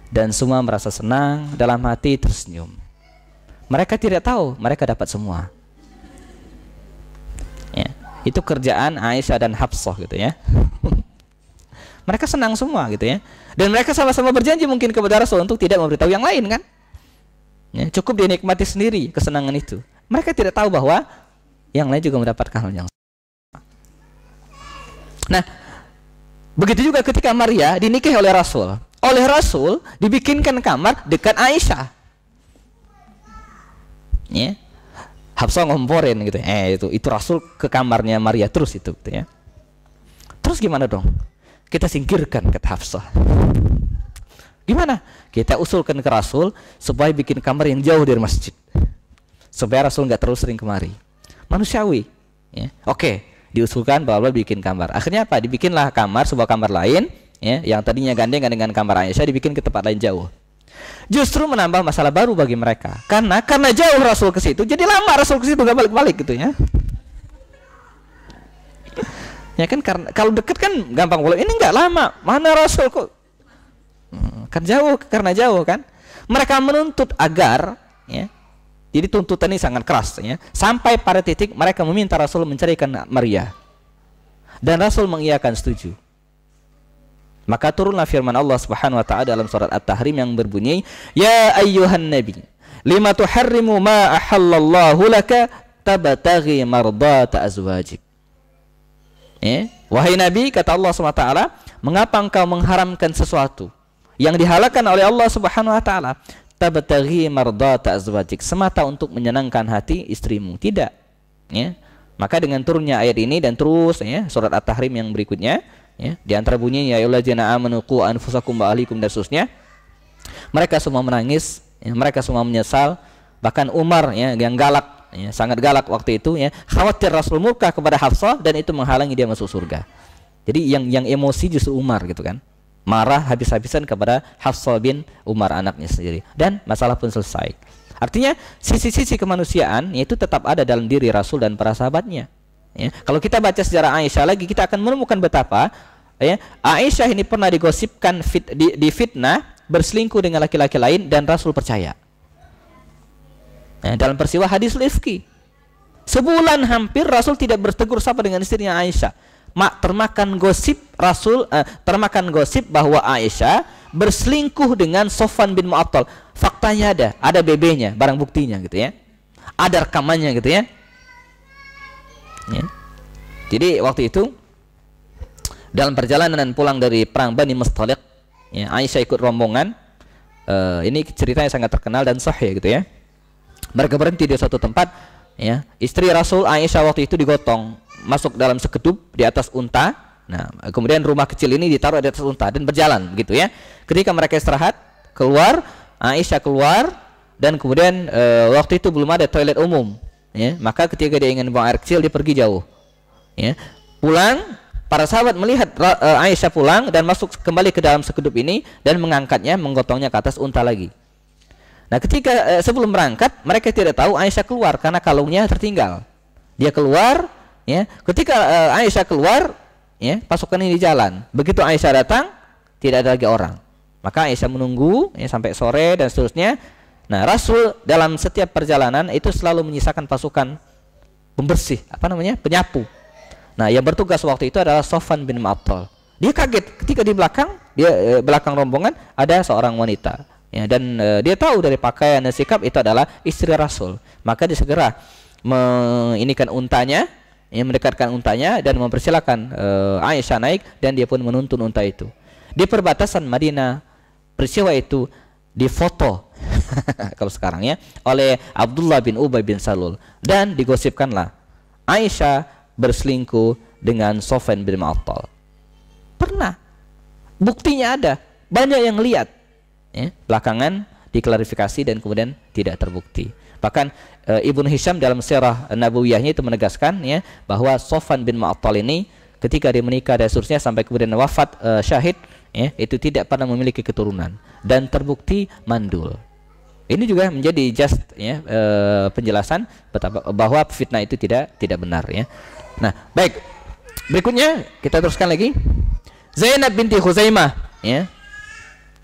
Dan semua merasa senang, dalam hati tersenyum. Mereka tidak tahu, mereka dapat semua. Ya, itu kerjaan Aisyah dan Hafsah gitu ya. Mereka senang semua gitu ya. Dan mereka sama-sama berjanji mungkin kepada Rasul untuk tidak memberitahu yang lain kan. Ya, cukup dia nikmati sendiri kesenangan itu. Mereka tidak tahu bahwa yang lain juga mendapatkan hal yang sama. Nah, begitu juga ketika Maria dinikahi oleh Rasul. Oleh Rasul dibikinkan kamar dekat Aisyah. Ya. Hafsah ngomporin gitu. Itu Rasul ke kamarnya Maria terus itu gitu ya. Terus gimana dong? Kita singkirkan kata Hafsah. Gimana? Kita usulkan ke Rasul supaya bikin kamar yang jauh dari masjid, supaya Rasul nggak terus sering kemari. Manusiawi ya. Oke, diusulkan bahwa bikin kamar. Akhirnya apa? Dibikinlah kamar, sebuah kamar lain ya, yang tadinya gandengan dengan kamar Aisyah dibikin ke tempat lain jauh. Justru menambah masalah baru bagi mereka. Karena jauh Rasul ke situ, jadi lama Rasul ke situ nggak balik-balik gitu ya. Ya kan, karena kalau deket kan gampang boleh. Ini nggak lama. Mana Rasul kok? Kan jauh, karena jauh kan. Mereka menuntut agar ya, jadi tuntutan ini sangat keras ya, sampai pada titik mereka meminta Rasul mencarikan Maria, dan Rasul mengiyakan, setuju. Maka turunlah firman Allah Subhanahu wa taala dalam surat At-Tahrim yang berbunyi, ya ayyuhan nabi lima tuharrimu ma ahallallahu laka tabtaghi mardata azwajik. Ya, wahai nabi, kata Allah Subhanahu wa taala, mengapa engkau mengharamkan sesuatu yang dihalalkan oleh Allah Subhanahu wa taala, tabtaghi mardata azwajik, semata untuk menyenangkan hati istrimu? Tidak. Ya. Maka dengan turunnya ayat ini dan terus ya, surat At-Tahrim yang berikutnya ya, di antara bunyinya ya ayyuhallazina amanu qu anfusakum wa ahlikum dan seterusnya, mereka semua menangis ya, mereka semua menyesal. Bahkan Umar ya, yang galak ya, sangat galak waktu itu ya, khawatir Rasul murka kepada Hafsah dan itu menghalangi dia masuk surga. Jadi yang emosi justru Umar gitu kan, marah habis-habisan kepada Hafsah bin Umar, anaknya sendiri, dan masalah pun selesai. Artinya sisi-sisi kemanusiaan itu tetap ada dalam diri Rasul dan para sahabatnya ya. Kalau kita baca sejarah Aisyah lagi, kita akan menemukan betapa ya, Aisyah ini pernah digosipkan difitnah berselingkuh dengan laki-laki lain dan Rasul percaya ya, dalam peristiwa hadis ifki. Sebulan hampir Rasul tidak bertegur sapa dengan istrinya Aisyah. Termakan gosip Rasul, termakan gosip bahwa Aisyah berselingkuh dengan Sofwan bin Mu'attal. Faktanya ada BB-nya, barang buktinya gitu ya, ada rekamannya gitu ya. Ya. Jadi waktu itu dalam perjalanan pulang dari perang Bani Mustaliq ya, Aisyah ikut rombongan. Ini ceritanya sangat terkenal dan sahih gitu ya. Mereka berhenti di suatu tempat ya. Istri Rasul Aisyah waktu itu digotong masuk dalam sekedup di atas unta. Nah, kemudian rumah kecil ini ditaruh di atas unta dan berjalan begitu ya. Ketika mereka istirahat, keluar, Aisyah keluar, dan kemudian waktu itu belum ada toilet umum ya. Maka ketika dia ingin buang air kecil, dia pergi jauh ya. Pulang, para sahabat melihat Aisyah pulang dan masuk kembali ke dalam sekedup ini dan mengangkatnya, menggotongnya ke atas unta lagi. Nah, ketika sebelum berangkat, mereka tidak tahu Aisyah keluar karena kalungnya tertinggal. Dia keluar ya. Ketika Aisyah keluar ya, pasukan ini jalan. Begitu Aisyah datang, tidak ada lagi orang. Maka Aisyah menunggu ya, sampai sore dan seterusnya. Nah, Rasul dalam setiap perjalanan itu selalu menyisakan pasukan pembersih, penyapu. Nah, yang bertugas waktu itu adalah Sofwan bin Mu'attal. Dia kaget ketika di belakang, belakang rombongan ada seorang wanita ya, dan dia tahu dari pakaian dan sikap itu adalah istri Rasul. Maka dia segera menginikan untanya, mendekatkan untanya dan mempersilakan Aisyah naik, dan dia pun menuntun unta itu. Di perbatasan Madinah, peristiwa itu difoto kalau sekarang ya, oleh Abdullah bin Ubay bin Salul, dan digosipkanlah Aisyah berselingkuh dengan Sofwan bin Mu'attal. Pernah, buktinya ada, banyak yang lihat ya. Belakangan diklarifikasi dan kemudian tidak terbukti. Bahkan Ibnu Hisham dalam Sirah Nabawiyahnya itu menegaskan ya, bahwa Sofwan bin Mu'attal ini ketika dia menikah dan seterusnya sampai kemudian wafat syahid, ya, itu tidak pernah memiliki keturunan dan terbukti mandul. Ini juga menjadi just ya, penjelasan betapa bahwa fitnah itu tidak benar ya. Nah, baik. Berikutnya kita teruskan lagi. Zainab binti Khuzaimah ya.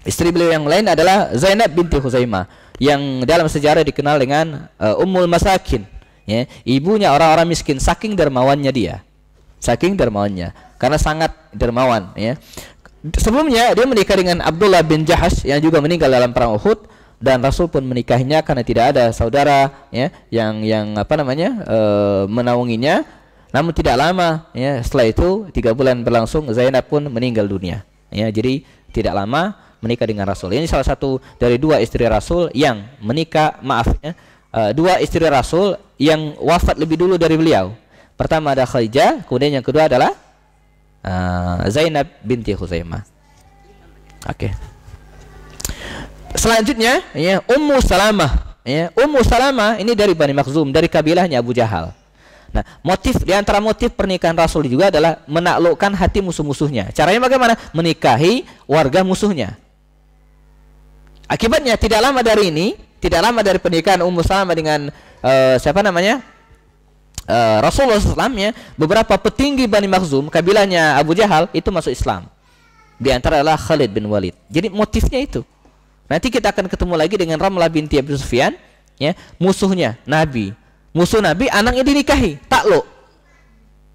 Istri beliau yang lain adalah Zainab binti Khuzaimah yang dalam sejarah dikenal dengan Ummul Masakin ya, ibunya orang-orang miskin, saking dermawannya dia. Saking dermawannya karena sangat dermawan ya. Sebelumnya dia menikah dengan Abdullah bin Jahash yang juga meninggal dalam perang Uhud. Dan Rasul pun menikahinya karena tidak ada saudara ya yang menaunginya. Namun tidak lama ya setelah itu 3 bulan berlangsung Zainab pun meninggal dunia. Ya, jadi tidak lama menikah dengan Rasul. Ini salah satu dari 2 istri Rasul yang menikah, ya, 2 istri Rasul yang wafat lebih dulu dari beliau. Pertama ada Khadijah, kemudian yang kedua adalah Zainab binti Khuzaimah. Oke. Selanjutnya ya Ummu Salamah ya. Ummu Salamah ini dari Bani Makhzum, dari kabilahnya Abu Jahal. Nah, di antara motif pernikahan Rasul juga adalah menaklukkan hati musuh-musuhnya. Caranya bagaimana? Menikahi warga musuhnya. Akibatnya tidak lama dari pernikahan Ummu Salamah dengan Rasulullah SAW ya, beberapa petinggi Bani Makhzum, kabilahnya Abu Jahal itu masuk Islam. Di antara adalah Khalid bin Walid. Jadi motifnya itu. Nanti kita akan ketemu lagi dengan Ramlah binti Abu Sufyan ya, musuhnya Nabi. Musuh Nabi anaknya dinikahi, takluk.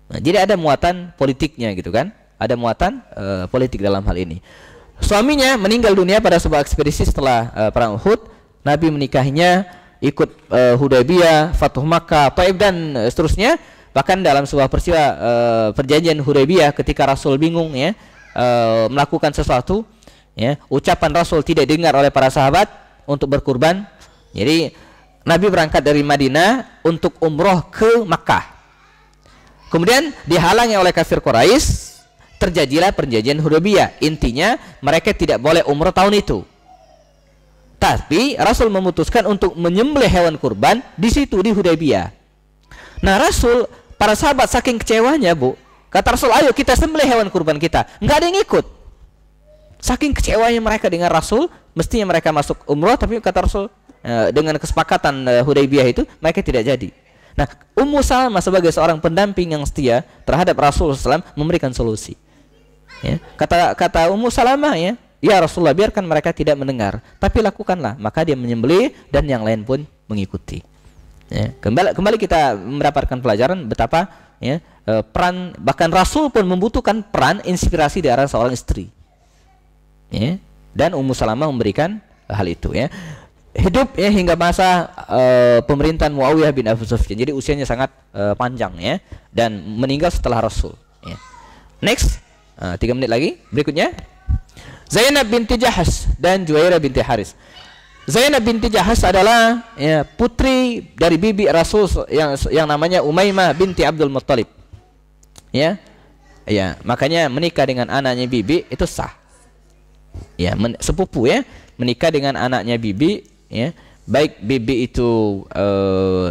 Nah, jadi ada muatan politiknya gitu kan? Ada muatan politik dalam hal ini. Suaminya meninggal dunia pada sebuah ekspedisi setelah perang Uhud. Nabi menikahinya, ikut Hudaybiyah, Fatuh Makkah, Taif dan seterusnya. Bahkan dalam sebuah peristiwa perjanjian Hudaybiyah ketika Rasul bingung ya melakukan sesuatu ya, ucapan Rasul tidak dengar oleh para sahabat untuk berkurban. Jadi Nabi berangkat dari Madinah untuk umroh ke Makkah. Kemudian dihalangi oleh kafir Quraisy, terjadilah perjanjian Hudaybiyah. Intinya mereka tidak boleh umroh tahun itu. Tapi Rasul memutuskan untuk menyembelih hewan kurban di situ di Hudaybiyah. Nah, para sahabat saking kecewanya, Bu, kata Rasul, "Ayo kita sembelih hewan kurban kita." Enggak ada yang ikut. Saking kecewanya mereka dengan Rasul, mestinya mereka masuk umroh, tapi kata Rasul dengan kesepakatan Hudaybiyah itu mereka tidak jadi. Nah, Ummu Salamah sebagai seorang pendamping yang setia terhadap Rasulullah SAW memberikan solusi. Ya, kata Ummu Salamah ya Rasulullah, biarkan mereka tidak mendengar, tapi lakukanlah. Maka dia menyembelih dan yang lain pun mengikuti. Ya, kembali kita mendapatkan pelajaran betapa ya peran, bahkan Rasul pun membutuhkan peran inspirasi dari seorang istri. Ya, dan Ummu Salamah memberikan hal itu ya. Hidup ya hingga masa pemerintahan Muawiyah bin Abu Sufyan. Jadi usianya sangat panjang ya, dan meninggal setelah Rasul ya. Next, 3 menit lagi. Berikutnya Zainab binti Jahas dan Juwairah binti Haris. Zainab binti Jahas adalah ya, putri dari bibi Rasul yang namanya Umaymah binti Abdul Muttalib. Ya. Ya, makanya menikah dengan anaknya bibi itu sah. Ya, sepupu ya, menikah dengan anaknya bibi ya, baik bibi itu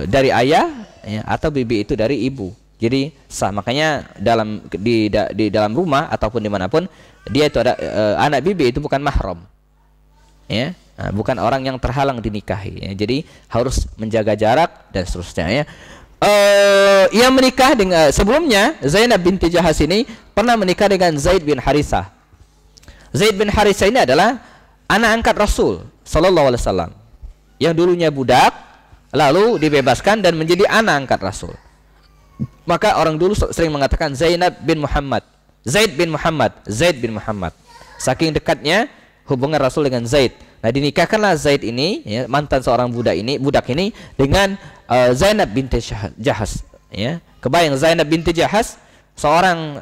dari ayah ya, atau bibi itu dari ibu. Jadi sah. Makanya di dalam rumah ataupun dimanapun dia itu ada anak bibi itu bukan mahram. Ya, bukan orang yang terhalang dinikahi ya. Jadi harus menjaga jarak dan seterusnya ya. Yang menikah dengan sebelumnya Zainab binti Jahas ini pernah menikah dengan Zaid bin Harithah. Zaid bin Harithah ini adalah anak angkat Rasul sallallahu alaihi wasallam yang dulunya budak lalu dibebaskan dan menjadi anak angkat Rasul. Maka orang dulu sering mengatakan Zainab bin Muhammad, Zaid bin Muhammad, Zaid bin Muhammad. Saking dekatnya hubungan Rasul dengan Zaid. Nah, dinikahkanlah Zaid ini ya, mantan seorang budak ini dengan Zainab binti Jahas ya. Kebayang Zainab binti Jahas seorang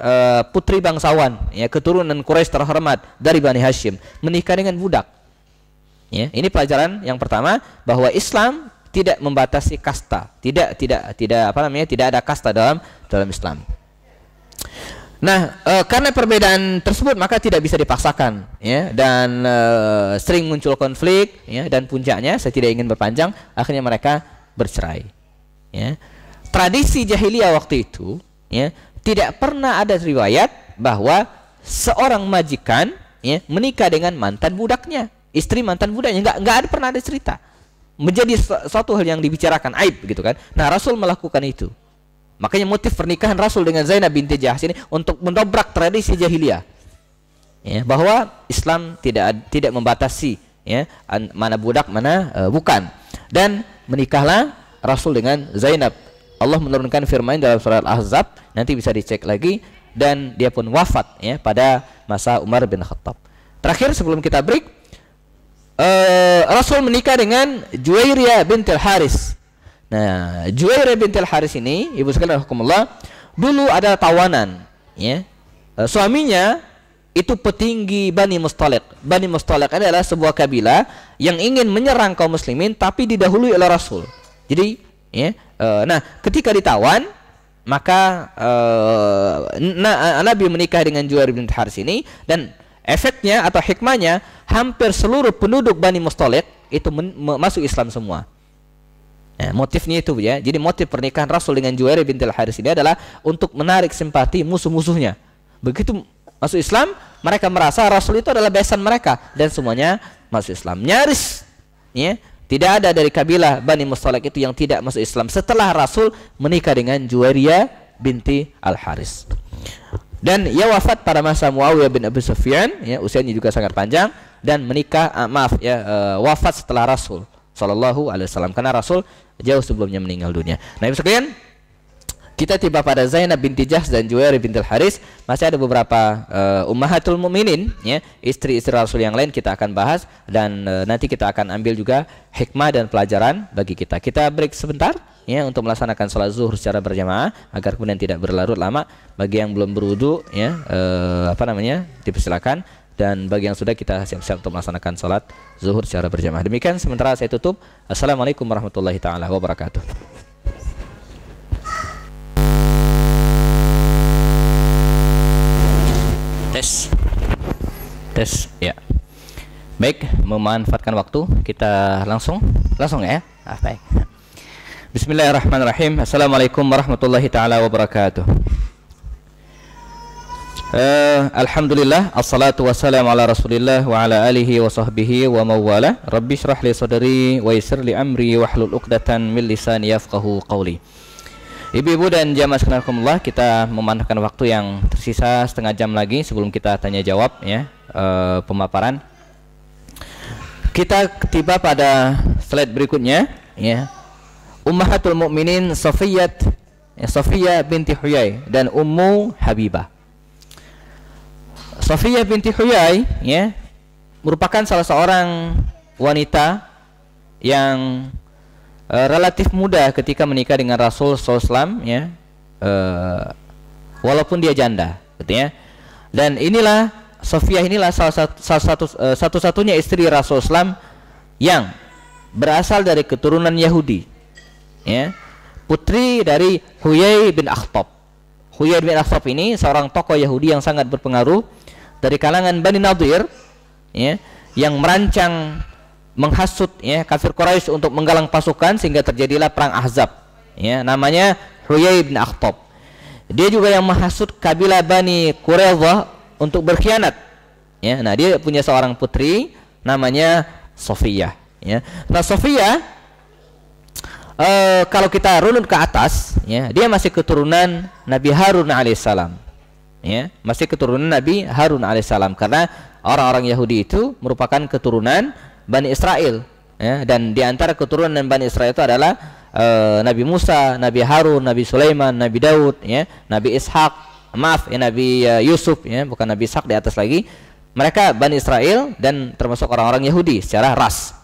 putri bangsawan ya, keturunan Quraisy terhormat dari Bani Hashim, menikah dengan budak. Ya, ini pelajaran yang pertama bahwa Islam tidak membatasi kasta, tidak ada kasta dalam Islam. Nah, karena perbedaan tersebut maka tidak bisa dipaksakan ya, dan sering muncul konflik ya, dan puncaknya saya tidak ingin berpanjang, akhirnya mereka bercerai ya. Tradisi jahiliyah waktu itu ya, tidak pernah ada riwayat bahwa seorang majikan ya menikah dengan mantan budaknya, istri mantan budaknya. Enggak ada, pernah ada cerita. Menjadi suatu hal yang dibicarakan, aib gitu kan. Nah, Rasul melakukan itu. Makanya motif pernikahan Rasul dengan Zainab binti Jahsy ini untuk mendobrak tradisi jahiliyah. Ya, bahwa Islam tidak membatasi ya mana budak mana bukan. Dan menikahlah Rasul dengan Zainab. Allah menurunkan firman dalam surat Al-Ahzab, nanti bisa dicek lagi, dan dia pun wafat ya pada masa Umar bin Khattab. Terakhir sebelum kita break, Rasul menikah dengan Juwairiyah bintil Haris. Nah, Juwairiyah bintil Haris ini, ibu sekalian rahimakumullah, dulu ada tawanan ya. Suaminya itu petinggi Bani Mustaliq. Bani Mustaliq adalah sebuah kabilah yang ingin menyerang kaum muslimin tapi didahului oleh Rasul. Jadi ya, nah ketika ditawan, maka Nabi menikah dengan Juwairiyah bintil Haris ini, dan efeknya atau hikmahnya hampir seluruh penduduk Bani Mustaliq itu masuk Islam semua. Ya, motifnya itu ya. Jadi motif pernikahan Rasul dengan Juwairiyah bintil Haris ini adalah untuk menarik simpati musuh-musuhnya. Begitu masuk Islam, mereka merasa Rasul itu adalah besan mereka, dan semuanya masuk Islam. Nyaris ya, tidak ada dari kabilah Bani Mustaliq itu yang tidak masuk Islam setelah Rasul menikah dengan Juwairiyah binti Al-Haris. Dan ia wafat pada masa Muawiyah bin Abi Sufyan ya, usianya juga sangat panjang, dan menikah wafat setelah Rasul sallallahu alaihi wasallam, karena Rasul jauh sebelumnya meninggal dunia. Nah, ibu sekalian, kita tiba pada Zainab binti Jahsy dan Juwairiyah bintil Haris. Masih ada beberapa ummahatul mukminin ya, istri-istri Rasul yang lain kita akan bahas, dan nanti kita akan ambil juga hikmah dan pelajaran bagi kita. Kita break sebentar ya untuk melaksanakan salat zuhur secara berjamaah agar kemudian tidak berlarut lama. Bagi yang belum berwudu ya dipersilakan, dan bagi yang sudah, kita siap-siap untuk melaksanakan salat zuhur secara berjamaah. Demikian sementara saya tutup. Assalamualaikum warahmatullahi taala wabarakatuh. Tes ya. Baik, memanfaatkan waktu, kita langsung ya. Baik. Bismillahirrahmanirrahim. Assalamualaikum warahmatullahi taala wabarakatuh. Alhamdulillah, assalatu wassalamu ala Rasulillah wa ala alihi wa sahbihi wa mawala. Rabbi shrah li sadri wa yassir li amri wahlul 'uqdatan min lisani yafqahu qawli. Ibu-ibu dan jamaah sekalian, kita memanfaatkan waktu yang tersisa setengah jam lagi sebelum kita tanya jawab ya, pemaparan. Kita tiba pada slide berikutnya ya. Ummahatul mukminin Safiyah binti Huyai dan Ummu Habibah. Safiyah binti Huyai ya, merupakan salah seorang wanita yang relatif muda ketika menikah dengan Rasul SAW ya, walaupun dia janda gitu ya. Dan inilah Safiyah inilah satu-satunya istri Rasul SAW yang berasal dari keturunan Yahudi ya, putri dari Huyai bin Akhtab. Huyai bin Akhtab ini seorang tokoh Yahudi yang sangat berpengaruh dari kalangan Bani Nadir ya, yang merancang menghasut ya kafir Quraisy untuk menggalang pasukan sehingga terjadilah perang Ahzab ya, namanya Huyai bin Akhtab. Dia juga yang menghasut kabilah Bani Quraidah untuk berkhianat ya. Nah, dia punya seorang putri namanya Safiyah ya. Nah, Safiyah kalau kita runut ke atas ya, dia masih keturunan Nabi Harun alaihissalam ya, masih keturunan Nabi Harun alaihissalam, karena orang-orang Yahudi itu merupakan keturunan Bani Israel ya, dan di antara keturunan Bani Israel itu adalah Nabi Musa, Nabi Harun, Nabi Sulaiman, Nabi Daud ya, Nabi Ishak, Nabi Yusuf ya, bukan Nabi Ishak, di atas lagi. Mereka Bani Israel dan termasuk orang-orang Yahudi secara ras.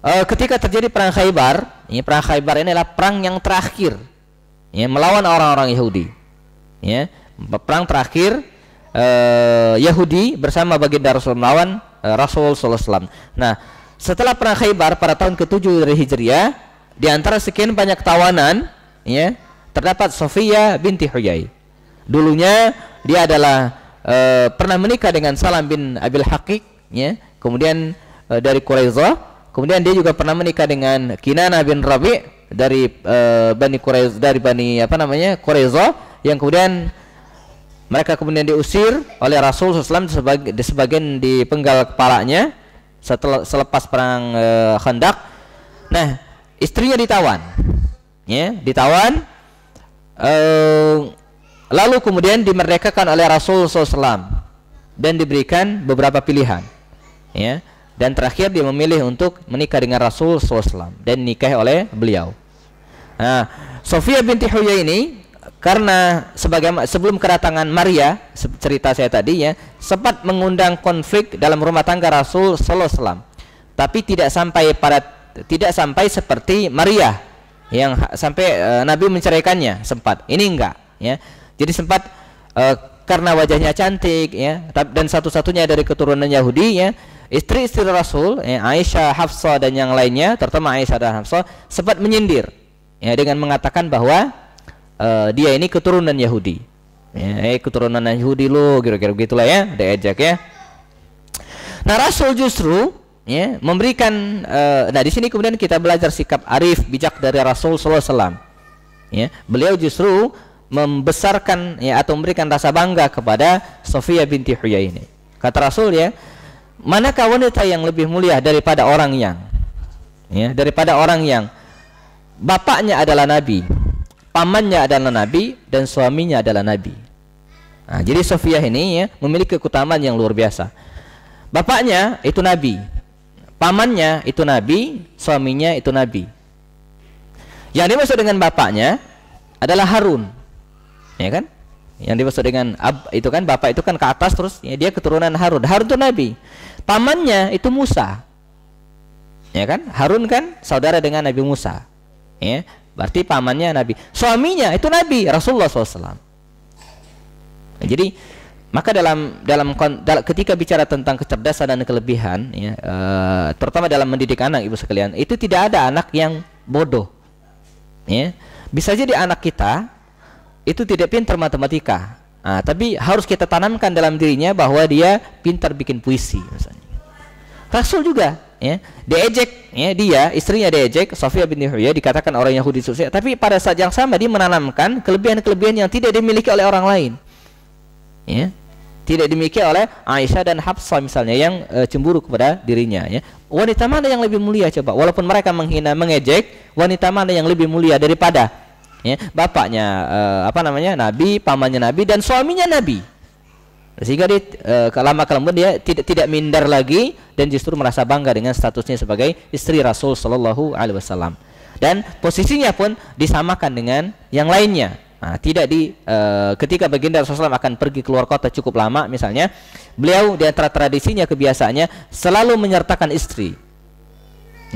Ketika terjadi perang Khaybar, ya, perang Khaybar ini adalah perang yang terakhir ya, melawan orang-orang Yahudi ya. Perang terakhir Yahudi bersama baginda Rasul melawan Rasul sallallahu alaihi wasallam. Nah, setelah perang Khaybar pada tahun ke-7 dari Hijriah, di antara sekian banyak tawanan ya, terdapat Safiyah binti Huyai. Dulunya dia adalah pernah menikah dengan Salam bin Abil Haqiq ya, kemudian dari Quraidah, kemudian dia juga pernah menikah dengan Kinanah bin Rabi' dari Bani Quraidah, dari Bani Quraidah, yang kemudian mereka kemudian diusir oleh Rasul SAW, sebagian dipenggal kepalanya selepas perang Khandaq. Nah, istrinya ditawan, ya, ditawan, lalu kemudian dimerdekakan oleh Rasul SAW dan diberikan beberapa pilihan, ya, dan terakhir dia memilih untuk menikah dengan Rasul SAW dan nikah oleh beliau. Nah, Sofiyah binti Huyai ini, karena sebelum kedatangan Maria, cerita saya tadi, ya, sempat mengundang konflik dalam rumah tangga Rasul sallallahu alaihi wasallam. Tapi tidak sampai seperti Maria yang sampai Nabi menceraikannya, sempat. Ini enggak, ya. Jadi sempat karena wajahnya cantik, ya, dan satu-satunya dari keturunan Yahudi, ya, istri-istri Rasul, ya, Aisyah, Hafsah dan yang lainnya, terutama Aisyah dan Hafsah, sempat menyindir, ya, dengan mengatakan bahwa dia ini keturunan Yahudi, ya, keturunan Yahudi lo, kira-kira begitulah, ya, diejek, ya. Nah, Rasul justru, ya, memberikan, nah di sini kemudian kita belajar sikap arif bijak dari Rasul sallallahu alaihi wasallam, ya. Beliau justru membesarkan, ya, atau memberikan rasa bangga kepada Sofiyah binti Huyai ini. Kata Rasul, ya, manakah wanita yang lebih mulia daripada orang yang, ya, daripada orang yang bapaknya adalah Nabi, pamannya adalah Nabi, dan suaminya adalah Nabi. Nah, jadi Sofiyah ini, ya, memiliki keutamaan yang luar biasa. Bapaknya itu Nabi, pamannya itu Nabi, suaminya itu Nabi. Yang dimaksud dengan bapaknya adalah Harun, ya kan? Yang dimaksud dengan itu kan, bapak itu kan ke atas terus, ya, dia keturunan Harun. Harun itu Nabi. Pamannya itu Musa, ya kan? Harun kan saudara dengan Nabi Musa, ya. Berarti pamannya Nabi, suaminya itu Nabi Rasulullah SAW. Jadi maka dalam ketika bicara tentang kecerdasan dan kelebihan, ya, terutama dalam mendidik anak, ibu sekalian, itu tidak ada anak yang bodoh, ya. Bisa jadi anak kita itu tidak pintar matematika, tapi harus kita tanamkan dalam dirinya bahwa dia pintar bikin puisi, misalnya. Rasul juga, ya, diejek, ya, dia istrinya diejek, Sofiyah binti Huyai, dikatakan orang Yahudi sukses, tapi pada saat yang sama dia menanamkan kelebihan-kelebihan yang tidak dimiliki oleh orang lain, ya, tidak dimiliki oleh Aisyah dan Hafsah misalnya, yang cemburu kepada dirinya, ya. Wanita mana yang lebih mulia coba? Walaupun mereka menghina, mengejek, wanita mana yang lebih mulia daripada, ya, bapaknya Nabi, pamannya Nabi, dan suaminya Nabi. Sehingga dia lama-kelamaan dia tidak minder lagi dan justru merasa bangga dengan statusnya sebagai istri Rasul sallallahu alaihi wasallam. Dan posisinya pun disamakan dengan yang lainnya. Nah, tidak ketika baginda Rasulullah SAW akan pergi keluar kota cukup lama misalnya, beliau di antara tradisinya, kebiasaannya selalu menyertakan istri.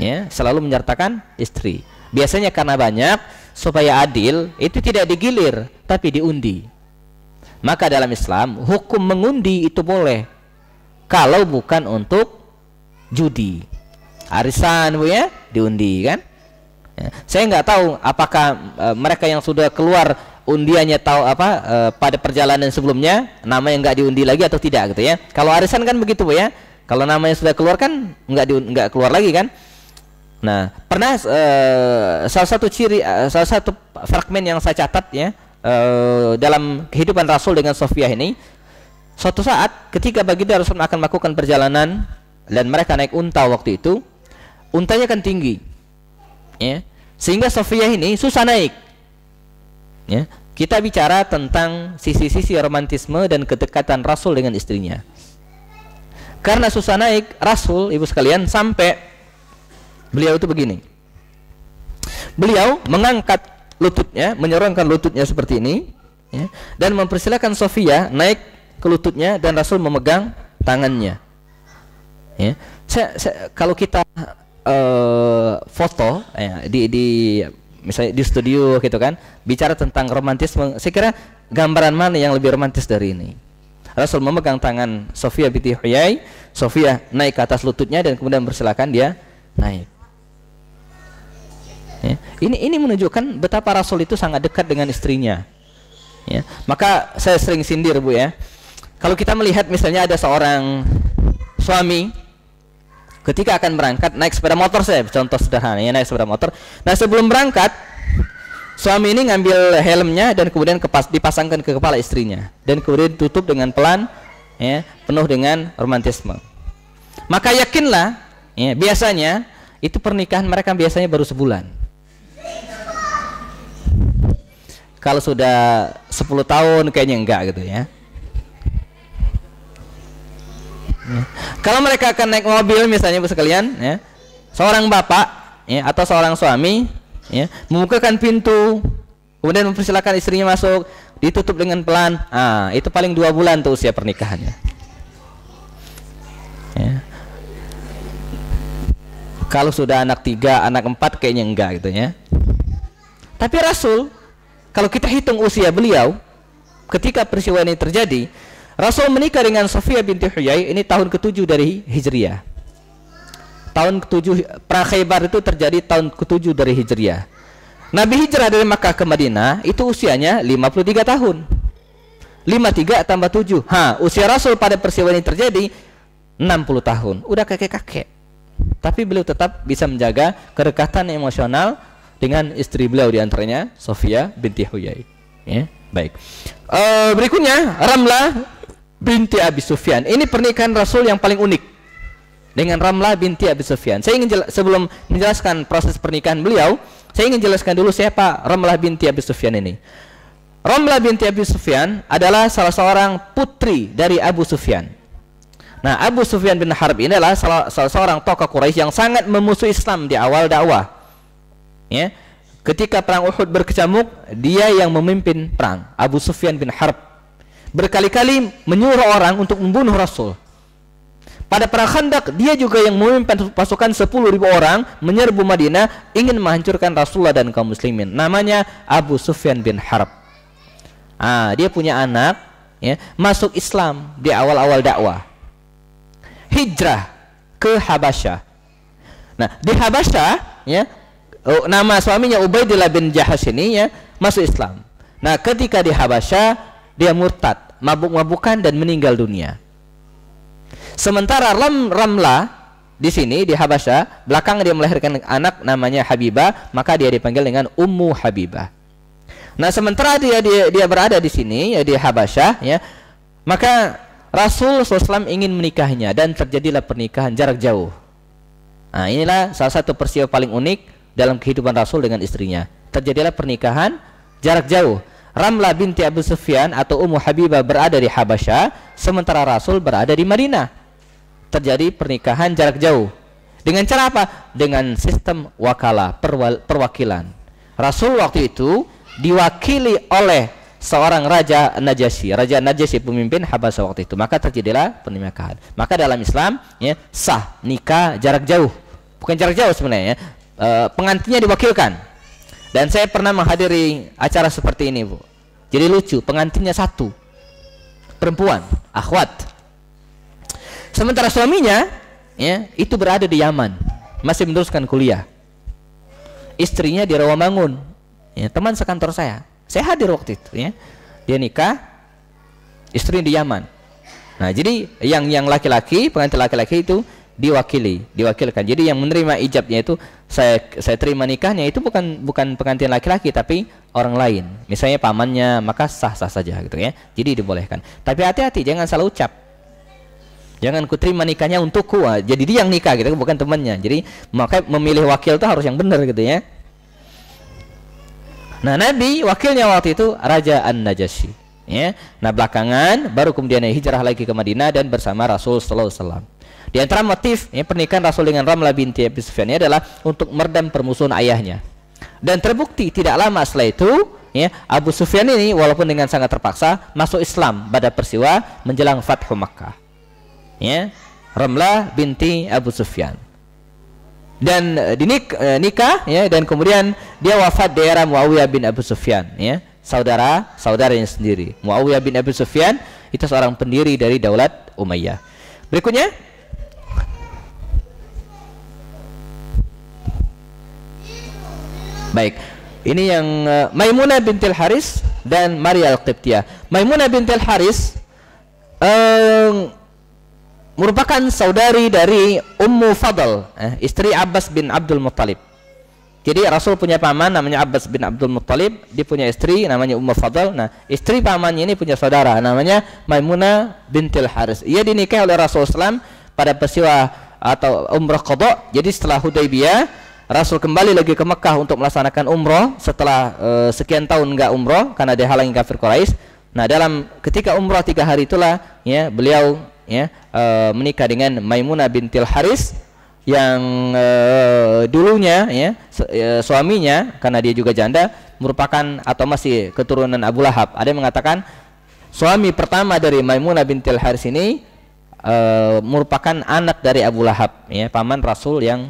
Ya, selalu menyertakan istri. Biasanya karena banyak, supaya adil, itu tidak digilir tapi diundi. Maka dalam Islam hukum mengundi itu boleh kalau bukan untuk judi. Arisan, Bu, ya, diundi kan? Ya. Saya nggak tahu apakah mereka yang sudah keluar undiannya tahu pada perjalanan sebelumnya nama yang nggak diundi lagi atau tidak gitu, ya. Kalau arisan kan begitu, Bu, ya. Kalau namanya sudah keluar kan nggak keluar lagi kan? Nah, pernah salah satu fragmen yang saya catat, ya, dalam kehidupan Rasul dengan Sofiyah ini, suatu saat ketika baginda Rasul akan melakukan perjalanan dan mereka naik unta, waktu itu untanya kan tinggi, ya, sehingga Sofiyah ini susah naik, ya. Kita bicara tentang sisi-sisi romantisme dan kedekatan Rasul dengan istrinya. Karena susah naik, Rasul, ibu sekalian, sampai beliau itu begini, beliau mengangkat lututnya, menyorongkan lututnya seperti ini, ya, dan mempersilakan Sofiyah naik ke lututnya dan Rasul memegang tangannya, ya. Kalau kita foto, ya, misalnya di studio gitu kan, bicara tentang romantisme, saya kira gambaran mana yang lebih romantis dari ini? Rasul memegang tangan Sofiyah binti Huyai, Sofiyah naik ke atas lututnya dan kemudian persilakan dia naik. Ya. Ini menunjukkan betapa Rasul itu sangat dekat dengan istrinya, ya. Maka saya sering sindir, Bu, ya, kalau kita melihat misalnya ada seorang suami ketika akan berangkat naik sepeda motor, saya contoh sederhana, ya, naik sepeda motor. Nah, sebelum berangkat Suami ini ngambil helmnya dan kemudian dipasangkan ke kepala istrinya dan kemudian ditutup dengan pelan, ya, penuh dengan romantisme. Maka yakinlah, ya, biasanya itu pernikahan mereka biasanya baru sebulan. Kalau sudah 10 tahun kayaknya enggak gitu ya. Kalau mereka akan naik mobil misalnya Bu sekalian, ya, seorang bapak, ya, atau seorang suami, ya, membukakan pintu, kemudian mempersilakan istrinya masuk, ditutup dengan pelan, itu paling 2 bulan tuh usia pernikahannya. Ya. Kalau sudah anak 3, anak 4 kayaknya enggak gitu ya. Tapi Rasul, kalau kita hitung usia beliau ketika peristiwa ini terjadi, Rasul menikah dengan Safiyah binti Huyai ini tahun ke-7 dari Hijriah. Tahun ke-7, perang Khaybar itu terjadi tahun ke-7 dari Hijriah. Nabi hijrah dari Makkah ke Madinah itu usianya 53 tahun. 53 tambah 7. Usia Rasul pada peristiwa ini terjadi 60 tahun. Udah kakek-kakek. Tapi beliau tetap bisa menjaga kedekatan emosional dengan istri beliau, diantaranya Safiyah binti Huyai. Ya, baik. Berikutnya Ramlah binti Abi Sufyan. Ini pernikahan Rasul yang paling unik dengan Ramlah binti Abi Sufyan. Saya ingin sebelum menjelaskan proses pernikahan beliau, saya ingin jelaskan dulu siapa Ramlah binti Abi Sufyan ini. Ramlah binti Abi Sufyan adalah salah seorang putri dari Abu Sufyan. Nah, Abu Sufyan bin Harb ini adalah salah seorang tokoh Quraisy yang sangat memusuhi Islam di awal dakwah. Ya. Ketika perang Uhud berkecamuk, dia yang memimpin perang. Abu Sufyan bin Harb berkali-kali menyuruh orang untuk membunuh Rasul. Pada perang Khandaq, dia juga yang memimpin pasukan 10.000 orang menyerbu Madinah, ingin menghancurkan Rasulullah dan kaum muslimin. Namanya Abu Sufyan bin Harb. Dia punya anak, ya, masuk Islam di awal-awal dakwah. Hijrah ke Habasyah. Nah, di Habasyah, ya, nama suaminya Ubaidillah bin Jahash ini, ya, masuk Islam. Nah, ketika di Habasyah dia murtad, mabuk-mabukan dan meninggal dunia. Sementara Ramlah di sini di Habasyah, belakangan dia melahirkan anak namanya Habibah, maka dia dipanggil dengan Ummu Habibah. Nah, sementara dia berada di sini, ya, di Habasyah, ya, maka Rasul SAW ingin menikahnya dan terjadilah pernikahan jarak jauh. Nah, inilah salah satu peristiwa paling unik dalam kehidupan Rasul dengan istrinya. Terjadilah pernikahan jarak jauh. Ramlah binti Abu Sufyan atau Ummu Habibah berada di Habasyah, sementara Rasul berada di Madinah. Terjadi pernikahan jarak jauh. Dengan cara apa? Dengan sistem wakalah, perwakilan. Rasul waktu itu diwakili oleh seorang Raja Najasyi. Raja Najasyi pemimpin Habasyah waktu itu. Maka terjadilah pernikahan. Maka dalam Islam, ya, sah nikah jarak jauh. Bukan jarak jauh sebenarnya, ya. Pengantinnya diwakilkan. Dan saya pernah menghadiri acara seperti ini, Bu. Jadi lucu, pengantinnya satu, perempuan, akhwat. Sementara suaminya, ya, itu berada di Yaman, masih meneruskan kuliah. Istrinya di Rawamangun, ya, teman sekantor saya hadir waktu itu, ya. Dia nikah, istri di Yaman. Nah, jadi yang laki-laki, pengantin laki-laki itu diwakilkan. Jadi yang menerima ijabnya itu saya terima nikahnya itu bukan pengantin laki-laki tapi orang lain. Misalnya pamannya, maka sah-sah saja gitu ya. Jadi dibolehkan. Tapi hati-hati jangan salah ucap. Jangan ku terima nikahnya untukku. Jadi dia yang nikah gitu, bukan temannya. Jadi maka memilih wakil itu harus yang benar gitu ya. Nah, Nabi wakilnya waktu itu Raja An-Najasyi, ya. Nah, belakangan baru kemudian hijrah lagi ke Madinah dan bersama Rasul sallallahu alaihi wasallam. Di antara motif, ya, pernikahan Rasul dengan Ramlah binti Abi Sufyan adalah untuk meredam permusuhan ayahnya. Dan terbukti tidak lama setelah itu, ya, Abu Sufyan ini walaupun dengan sangat terpaksa masuk Islam pada peristiwa menjelang Fathu Makkah. Ya, Ramlah binti Abu Sufyan. Dan nikah, ya, dan kemudian dia wafat di era Muawiyah bin Abu Sufyan, ya, saudaranya sendiri. Muawiyah bin Abu Sufyan itu seorang pendiri dari Daulat Umayyah. Berikutnya, baik, ini yang Maimunah bintil Haris dan Maria Al-Qibtiyah. Maimunah bintil Haris merupakan saudari dari Ummu Fadl, istri Abbas bin Abdul Muttalib. Jadi Rasul punya paman namanya Abbas bin Abdul Muttalib, dia punya istri namanya Ummu Fadl. Nah, istri pamannya ini punya saudara namanya Maimunah bintil Haris. Ia dinikahi oleh Rasul SAW pada peristiwa atau umrah qada. Jadi setelah Hudaybiyah, Rasul kembali lagi ke Mekah untuk melaksanakan umrah setelah sekian tahun enggak umrah karena dihalangi kafir Quraisy. Nah, dalam ketika umrah 3 hari itulah ya beliau ya menikah dengan Maimunah bintil Haris yang dulunya ya suaminya karena dia juga janda merupakan atau masih keturunan Abu Lahab. Ada yang mengatakan suami pertama dari Maimunah bintil Haris ini merupakan anak dari Abu Lahab ya, paman Rasul yang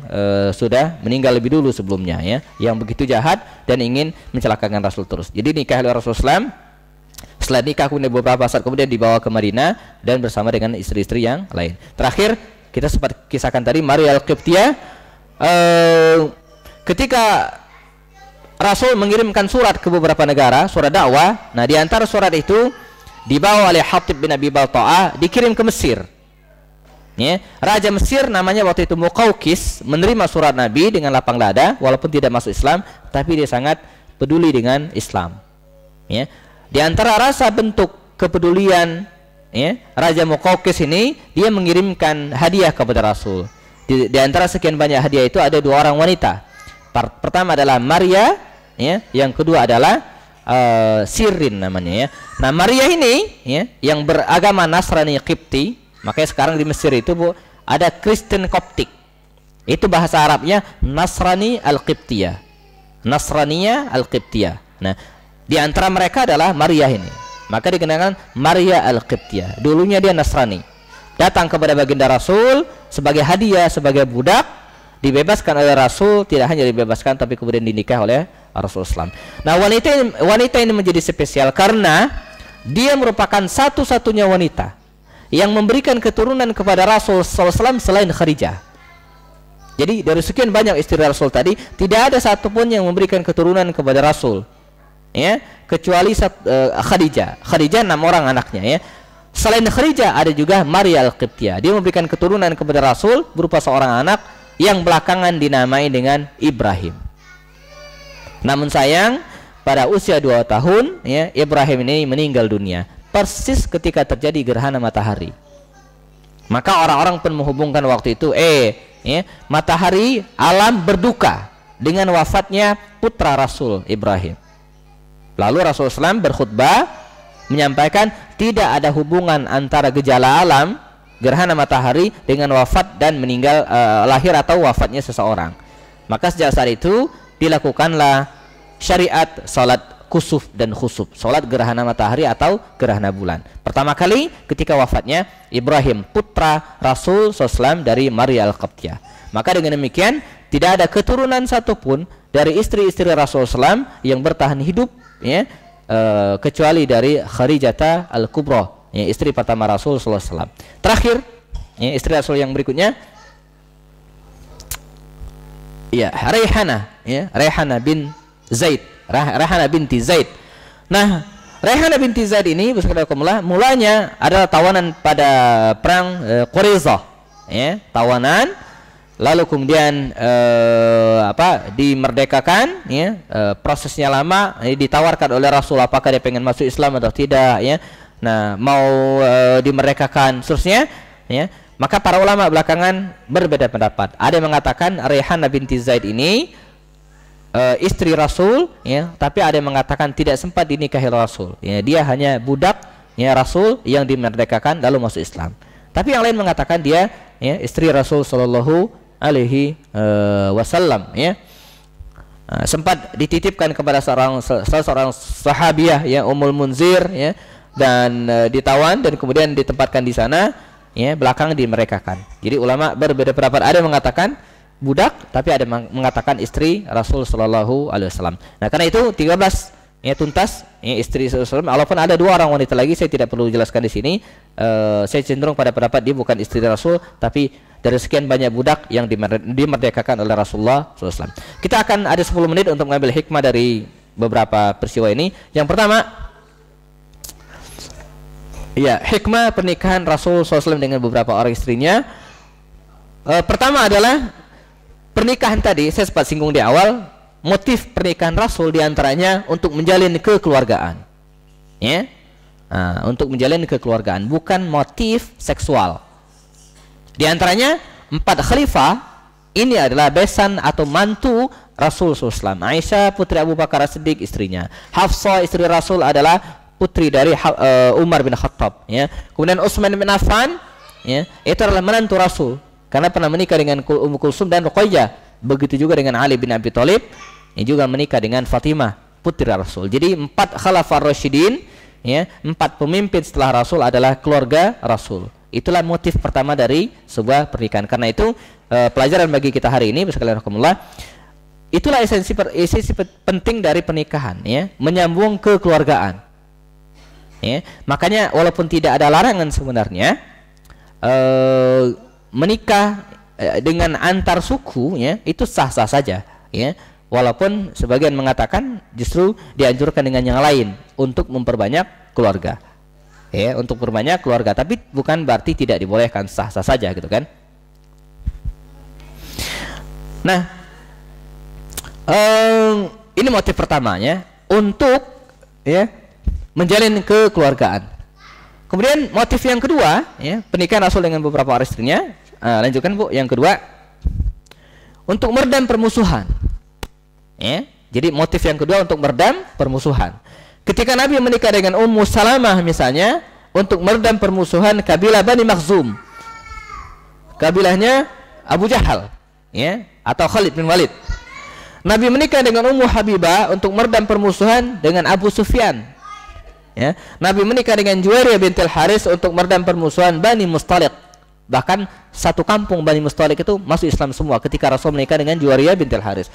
sudah meninggal lebih dulu sebelumnya ya, yang begitu jahat dan ingin mencelakakan Rasul terus. Jadi nikah oleh Rasulullah. Setelah nikah kemudian beberapa saat kemudian dibawa ke Madinah dan bersama dengan istri-istri yang lain. Terakhir kita sempat kisahkan tadi Maria Al-Qibtiyah, ketika Rasul mengirimkan surat ke beberapa negara, surat dakwah. Nah, di antara surat itu dibawa oleh Hatib bin Abi Balta'ah, dikirim ke Mesir. Ya, Raja Mesir namanya waktu itu Muqawqis menerima surat Nabi dengan lapang dada, walaupun tidak masuk Islam, tapi dia sangat peduli dengan Islam. Ya, di antara rasa bentuk kepedulian ya, Raja Muqawqis ini dia mengirimkan hadiah kepada Rasul. Di antara sekian banyak hadiah itu ada 2 orang wanita. Pertama adalah Maria ya, yang kedua adalah Sirin namanya ya. Nah, Maria ini ya, yang beragama Nasrani Qibti, makanya sekarang di Mesir itu Bu ada Kristen Koptik. Itu bahasa Arabnya Nasrani Al-Qibtiyah. Nasraniyah Al-Qibtiyah. Nah, di antara mereka adalah Maria ini. Maka dikenalkan Maria Al-Qibtiyah. Dulunya dia Nasrani. Datang kepada baginda Rasul sebagai hadiah, sebagai budak, dibebaskan oleh Rasul, tidak hanya dibebaskan tapi kemudian dinikah oleh Rasulullah. Nah, wanita ini menjadi spesial karena dia merupakan satu-satunya wanita yang memberikan keturunan kepada Rasul SAW selain Khadijah. Jadi dari sekian banyak istri Rasul tadi, tidak ada satupun yang memberikan keturunan kepada Rasul. Ya, kecuali Khadijah. Khadijah 6 orang anaknya ya. Selain Khadijah ada juga Maria Al-Qibtiyah. Dia memberikan keturunan kepada Rasul berupa seorang anak yang belakangan dinamai dengan Ibrahim. Namun sayang pada usia 2 tahun ya, Ibrahim ini meninggal dunia persis ketika terjadi gerhana matahari. Maka orang-orang pun menghubungkan waktu itu ya, matahari alam berduka dengan wafatnya putra Rasul Ibrahim. Lalu Rasulullah SAW berkhutbah menyampaikan tidak ada hubungan antara gejala alam gerhana matahari dengan wafat dan meninggal lahir atau wafatnya seseorang. Maka sejak saat itu dilakukanlah syariat salat kusuf dan khusuf, salat gerhana matahari atau gerhana bulan. Pertama kali ketika wafatnya Ibrahim putra Rasul SAW dari Maria Al-Qibtiyah. Maka dengan demikian tidak ada keturunan satupun dari istri-istri Rasul SAW yang bertahan hidup ya, kecuali dari Khadijah Al-Kubra ya, istri pertama Rasul SAW. Terakhir ya, istri Rasul yang berikutnya ya Raihana ya, Raihana bin Zaid, Raihana binti Zaid. Nah, Raihana binti Zaid ini mulanya adalah tawanan pada perang Quraizah ya, tawanan. Lalu kemudian dimerdekakan ya, prosesnya lama, ditawarkan oleh Rasul apakah dia pengen masuk Islam atau tidak ya. Nah, mau dimerdekakan seterusnya ya. Maka para ulama belakangan berbeda pendapat. Ada yang mengatakan Raihana binti Zaid ini istri Rasul ya, tapi ada yang mengatakan tidak sempat dinikahi Rasul ya, dia hanya budak ya Rasul yang dimerdekakan lalu masuk Islam. Tapi yang lain mengatakan dia ya, istri Rasul sallallahu alaihi wasallam ya. Sempat dititipkan kepada seorang sahabiah ya, Ummul Munzir ya, dan ditawan dan kemudian ditempatkan di sana ya, belakangan dimerdekakan. Jadi ulama berbeda pendapat, ada yang mengatakan budak tapi ada yang mengatakan istri Rasul sallallahu alaihi wasallam. Nah, karena itu 13 ya tuntas ya, istri Rasul. Walaupun ada 2 orang wanita lagi, saya tidak perlu jelaskan di sini. Saya cenderung pada pendapat dia bukan istri Rasul, tapi dari sekian banyak budak yang dimerdekakan oleh Rasulullah SAW. Kita akan ada 10 menit untuk mengambil hikmah dari beberapa peristiwa ini. Yang pertama, ya hikmah pernikahan Rasul SAW dengan beberapa orang istrinya. Pertama adalah pernikahan tadi, saya sempat singgung di awal, motif pernikahan Rasul diantaranya untuk menjalin kekeluargaan, ya, untuk menjalin kekeluargaan, bukan motif seksual. Diantaranya 4 khalifah ini adalah besan atau mantu Rasul SAW. Aisyah putri Abu Bakar As-Siddiq istrinya, Hafsah istri Rasul adalah putri dari Umar bin Khattab, ya. Kemudian Utsman bin Affan, ya, itu adalah menantu Rasul karena pernah menikah dengan Ummu Kulsum dan Ruqayyah. Begitu juga dengan Ali bin Abi Thalib, yang juga menikah dengan Fatimah putri Rasul. Jadi 4 Khalafah Rasyidin, ya, 4 pemimpin setelah Rasul adalah keluarga Rasul. Itulah motif pertama dari sebuah pernikahan. Karena itu pelajaran bagi kita hari ini, bismillahirrahmanirrahim, itulah esensi penting dari pernikahan, ya, menyambung kekeluargaan, ya. Makanya walaupun tidak ada larangan sebenarnya menikah dengan antar suku, ya, itu sah-sah saja, ya. Walaupun sebagian mengatakan justru dianjurkan dengan yang lain untuk memperbanyak keluarga, ya, untuk berbanyak keluarga, tapi bukan berarti tidak dibolehkan, sah-sah saja gitu kan. Nah, ini motif pertamanya untuk, ya, menjalin kekeluargaan. Kemudian motif yang kedua, ya, pernikahan Rasul dengan beberapa orang istrinya. Lanjutkan Bu, yang kedua untuk meredam permusuhan, ya. Jadi motif yang kedua untuk meredam permusuhan. Ketika Nabi menikah dengan Ummu Salamah misalnya untuk meredam permusuhan kabilah Bani Makhzum, kabilahnya Abu Jahal, ya, atau Khalid bin Walid. Nabi menikah dengan Ummu Habibah untuk meredam permusuhan dengan Abu Sufyan, ya. Nabi menikah dengan Juwairiyah bintil Haris untuk meredam permusuhan Bani Mustaliq. Bahkan satu kampung Bani Mustaliq itu masuk Islam semua ketika Rasul menikah dengan Juwairiyah bintil Haris.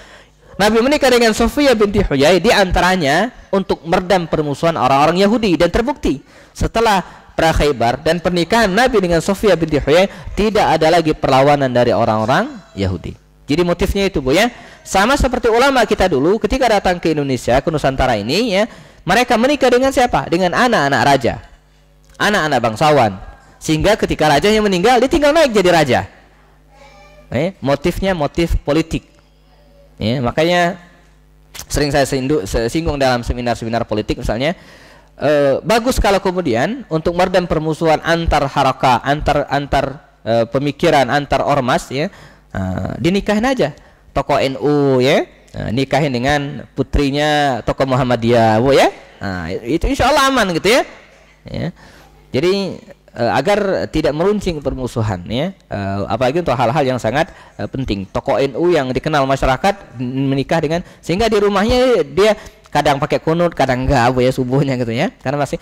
Nabi menikah dengan Sofiyah binti Huyai diantaranya untuk meredam permusuhan orang-orang Yahudi, dan terbukti setelah perang Khaybar dan pernikahan Nabi dengan Sofiyah binti Huyai tidak ada lagi perlawanan dari orang-orang Yahudi. Jadi motifnya itu Bu, ya, sama seperti ulama kita dulu ketika datang ke Indonesia, ke Nusantara ini, ya, mereka menikah dengan siapa? Dengan anak-anak raja, anak-anak bangsawan. Sehingga ketika rajanya meninggal, dia tinggal naik jadi raja. Motifnya motif politik, ya. Makanya sering saya singgung dalam seminar-seminar politik misalnya, bagus kalau kemudian untuk meredam permusuhan antar harakah, antar pemikiran, antar ormas, ya, dinikahin aja tokoh NU, ya, nikahin dengan putrinya tokoh Muhammadiyah, Bu, ya. Itu insya Allah aman gitu, ya. Jadi agar tidak meruncing permusuhan, ya, apalagi untuk hal-hal yang sangat penting. Tokoh NU yang dikenal masyarakat menikah dengan, sehingga di rumahnya dia kadang pakai kunut, kadang enggak, Bu, ya, subuhnya gitu, ya, karena masih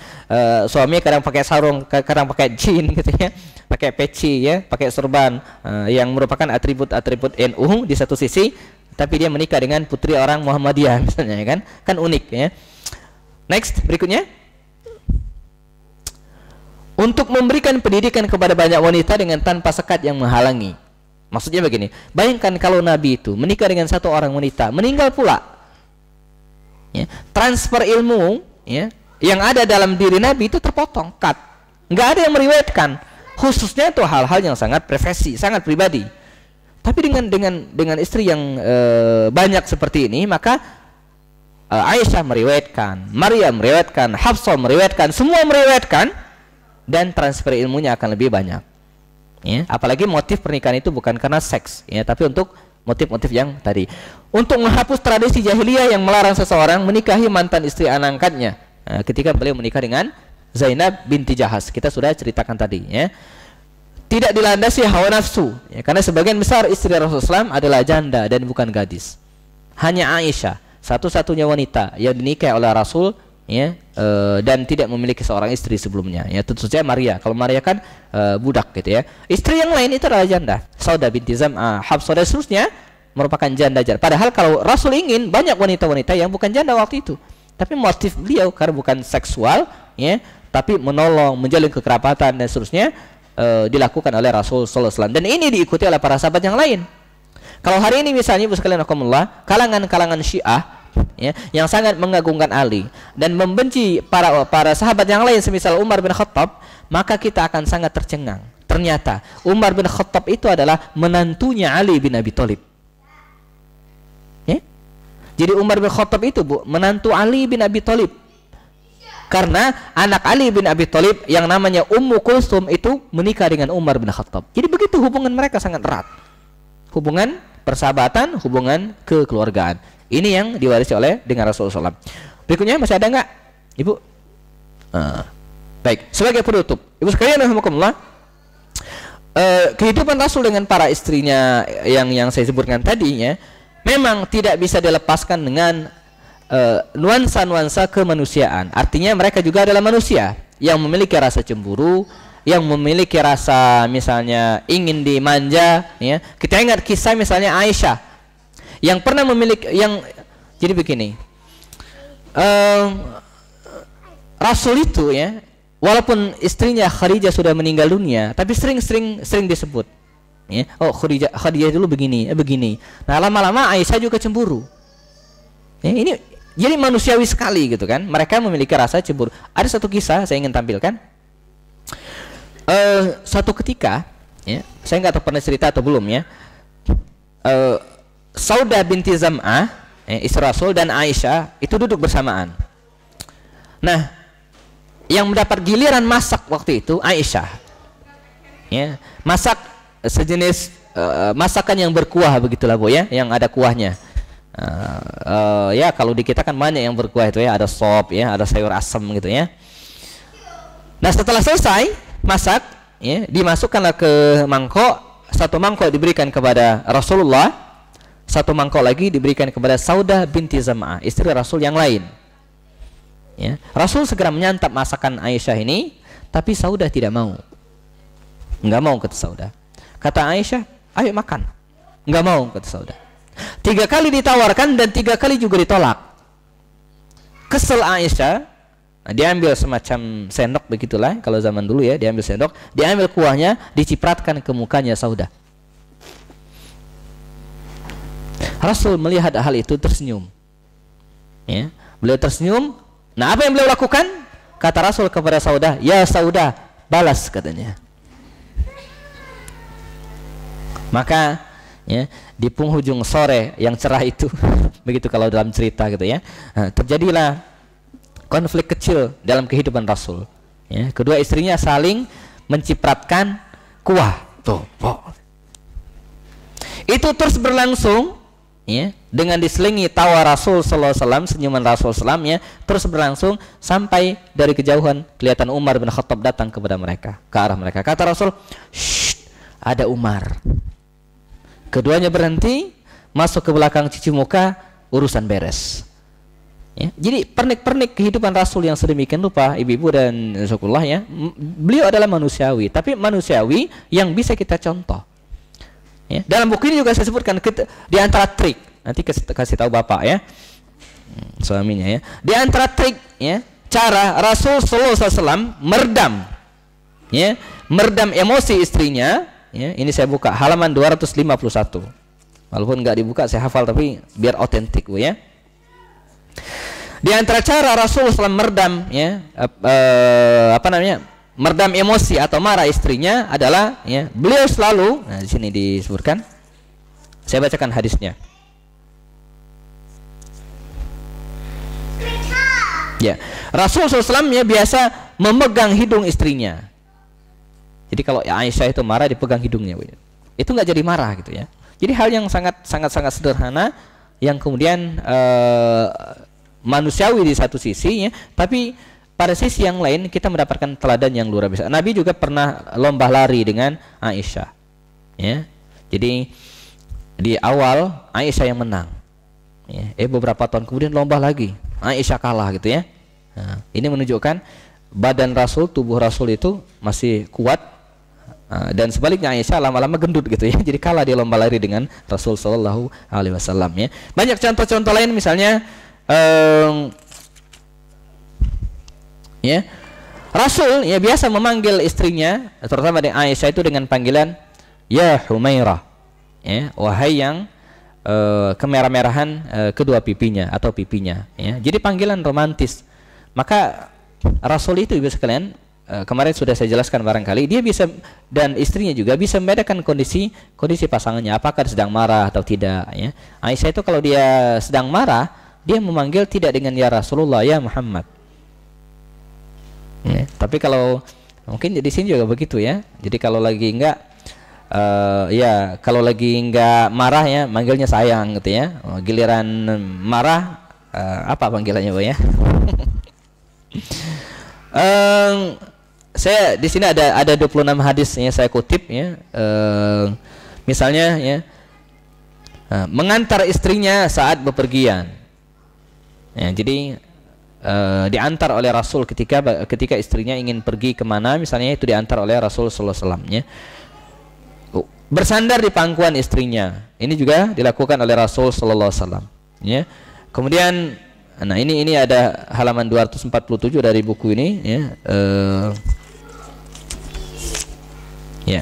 suami kadang pakai sarung, kadang pakai jin gitu, ya, pakai peci, ya, pakai sorban, yang merupakan atribut-atribut NU di satu sisi, tapi dia menikah dengan putri orang Muhammadiyah misalnya, ya, kan unik, ya. Next, berikutnya, untuk memberikan pendidikan kepada banyak wanita dengan tanpa sekat yang menghalangi. Maksudnya begini, bayangkan kalau Nabi itu menikah dengan satu orang wanita, meninggal pula, ya, transfer ilmu, ya, yang ada dalam diri Nabi itu terpotong, cut, nggak ada yang meriwayatkan, khususnya itu hal-hal yang sangat privasi, sangat pribadi. Tapi dengan istri yang banyak seperti ini, maka Aisyah meriwayatkan, Maryam meriwayatkan, Hafsah meriwayatkan, semua meriwayatkan, dan transfer ilmunya akan lebih banyak, ya. Apalagi motif pernikahan itu bukan karena seks, ya, tapi untuk motif-motif yang tadi, untuk menghapus tradisi jahiliyah yang melarang seseorang menikahi mantan istri anak angkatnya. Ketika beliau menikah dengan Zainab binti Jahas, kita sudah ceritakan tadi, ya. Tidak dilandasi hawa nafsu, ya, karena sebagian besar istri Rasulullah SAW adalah janda dan bukan gadis. Hanya Aisyah satu-satunya wanita yang dinikahi oleh Rasul, ya, dan tidak memiliki seorang istri sebelumnya, ya. Tentu saja Maria, kalau Maria kan budak gitu, ya. Istri yang lain itu adalah janda, Saudah binti Zam'ah, Hafsah dan seterusnya merupakan janda-janda. Padahal kalau Rasul ingin banyak wanita-wanita yang bukan janda waktu itu, tapi motif beliau karena bukan seksual, ya, tapi menolong, menjalin kekerabatan dan seterusnya, dilakukan oleh Rasul sallallahu alaihi wasallam, dan ini diikuti oleh para sahabat yang lain. Kalau hari ini misalnya Ibu sekalian rahimakumullah, kalangan Syiah, ya, yang sangat mengagungkan Ali dan membenci para sahabat yang lain semisal Umar bin Khattab, maka kita akan sangat tercengang. Ternyata Umar bin Khattab itu adalah menantunya Ali bin Abi Thalib, ya. Jadi Umar bin Khattab itu, Bu, menantu Ali bin Abi Thalib. Karena anak Ali bin Abi Thalib yang namanya Ummu Kulsum itu menikah dengan Umar bin Khattab. Jadi begitu hubungan mereka sangat erat. Hubungan persahabatan, hubungan kekeluargaan. Ini yang diwarisi oleh dengan Rasulullah SAW. Berikutnya masih ada nggak, Ibu? Baik, sebagai penutup, Ibu sekalian rahimakumullah, kehidupan Rasul dengan para istrinya yang saya sebutkan tadinya memang tidak bisa dilepaskan dengan nuansa-nuansa kemanusiaan. Artinya mereka juga adalah manusia yang memiliki rasa cemburu, yang memiliki rasa misalnya ingin dimanja, ya. Kita ingat kisah misalnya Aisyah yang pernah memiliki jadi begini. Rasul itu, ya, walaupun istrinya Khadijah sudah meninggal dunia, tapi sering disebut, ya, oh Khadijah dulu begini. Nah, lama-lama Aisyah juga cemburu. Ya, ini jadi manusiawi sekali gitu kan. Mereka memiliki rasa cemburu. Ada satu kisah saya ingin tampilkan. Suatu ketika, ya, saya nggak tahu pernah cerita atau belum, ya. Saudah binti Zam'ah, istri Rasul, dan Aisyah itu duduk bersamaan. Nah, yang mendapat giliran masak waktu itu Aisyah, ya, masak sejenis masakan yang berkuah begitulah, Bu, ya, yang ada kuahnya. Ya kalau di kita kan banyak yang berkuah itu, ya, ada sop, ya, ada sayur asam gitu, ya. Nah, setelah selesai masak, ya, dimasukkanlah ke mangkok. Satu mangkok diberikan kepada Rasulullah, satu mangkok lagi diberikan kepada Saudah binti Zam'ah, istri Rasul yang lain. Ya, Rasul segera menyantap masakan Aisyah ini, tapi Saudah tidak mau. Enggak mau, kata Saudah. Kata Aisyah, ayo makan. Enggak mau, kata Saudah. 3 kali ditawarkan dan 3 kali juga ditolak. Kesel Aisyah, diambil semacam sendok begitulah, kalau zaman dulu, ya, diambil sendok, diambil kuahnya, dicipratkan ke mukanya Saudah. Rasul melihat hal itu tersenyum. Ya, beliau tersenyum. Nah, apa yang beliau lakukan? Kata Rasul kepada Saudah, ya Saudah, balas, katanya. Maka, ya, di penghujung sore yang cerah itu begitu kalau dalam cerita gitu, ya, terjadilah konflik kecil dalam kehidupan Rasul, ya. Kedua istrinya saling mencipratkan kuah tuh, itu terus berlangsung, ya, dengan diselingi tawa Rasul sallallahu alaihi wasallam, senyuman Rasul sallallahu alaihi wasallam, ya, terus berlangsung sampai dari kejauhan kelihatan Umar bin Khattab datang kepada mereka, ke arah mereka. Kata Rasul, "Shh, ada Umar." Keduanya berhenti, masuk ke belakang cuci muka, urusan beres. Ya, jadi pernik-pernik kehidupan Rasul yang sedemikian rupa, ibu-ibu dan syukurlah, ya, beliau adalah manusiawi, tapi manusiawi yang bisa kita contoh. Ya, dalam buku ini juga saya sebutkan di antara trik, nanti kasih tahu Bapak, ya, suaminya, ya, di antara trik, ya, cara Rasul sallallahu alaihi wasallam meredam emosi istrinya, ya, ini saya buka halaman 251. Walaupun nggak dibuka saya hafal, tapi biar otentik, Bu, ya. Di antara cara Rasul SAW meredam, ya, meredam emosi atau marah istrinya adalah, ya, beliau selalu, nah di sini disebutkan, saya bacakan hadisnya. Ya, Rasul SAW, ya, biasa memegang hidung istrinya. Jadi kalau Aisyah itu marah, dipegang hidungnya, Bu. Itu nggak jadi marah gitu, ya. Jadi hal yang sangat sederhana yang kemudian manusiawi di satu sisi, ya, tapi pada sisi yang lain kita mendapatkan teladan yang luar biasa. Nabi juga pernah lomba lari dengan Aisyah, ya. Jadi di awal Aisyah yang menang, ya. Beberapa tahun kemudian lomba lagi, Aisyah kalah gitu, ya. Nah, ini menunjukkan badan Rasul, tubuh Rasul itu masih kuat, dan sebaliknya Aisyah lama-lama gendut gitu, ya. Jadi kalah dia lomba lari dengan Rasul sallallahu alaihi wasallam, ya. Banyak contoh-contoh lain, misalnya ya, Rasul, ya, biasa memanggil istrinya, terutama dengan Aisyah itu dengan panggilan ya Humairah, ya, wahai yang kemerah-merahan kedua pipinya atau pipinya, ya. Jadi panggilan romantis. Maka Rasul itu, ibu sekalian, kemarin sudah saya jelaskan barangkali, dia bisa dan istrinya juga bisa membedakan kondisi pasangannya, apakah sedang marah atau tidak, ya. Aisyah itu kalau dia sedang marah, dia memanggil tidak dengan ya Rasulullah, ya Muhammad. Ya, tapi kalau mungkin di sini juga begitu ya. Jadi kalau lagi enggak ya kalau lagi enggak marah ya manggilnya sayang gitu ya. Giliran marah apa panggilannya, Bu ya? Saya di sini ada 26 hadis ya, saya kutip ya. Misalnya ya, mengantar istrinya saat bepergian. Ya, jadi diantar oleh Rasul ketika istrinya ingin pergi kemana, misalnya itu diantar oleh Rasul sallallahu alaihi wasallam ya. Bersandar di pangkuan istrinya, ini juga dilakukan oleh Rasul sallallahu alaihi wasallam ya. Kemudian nah ini ada halaman 247 dari buku ini ya. Ya.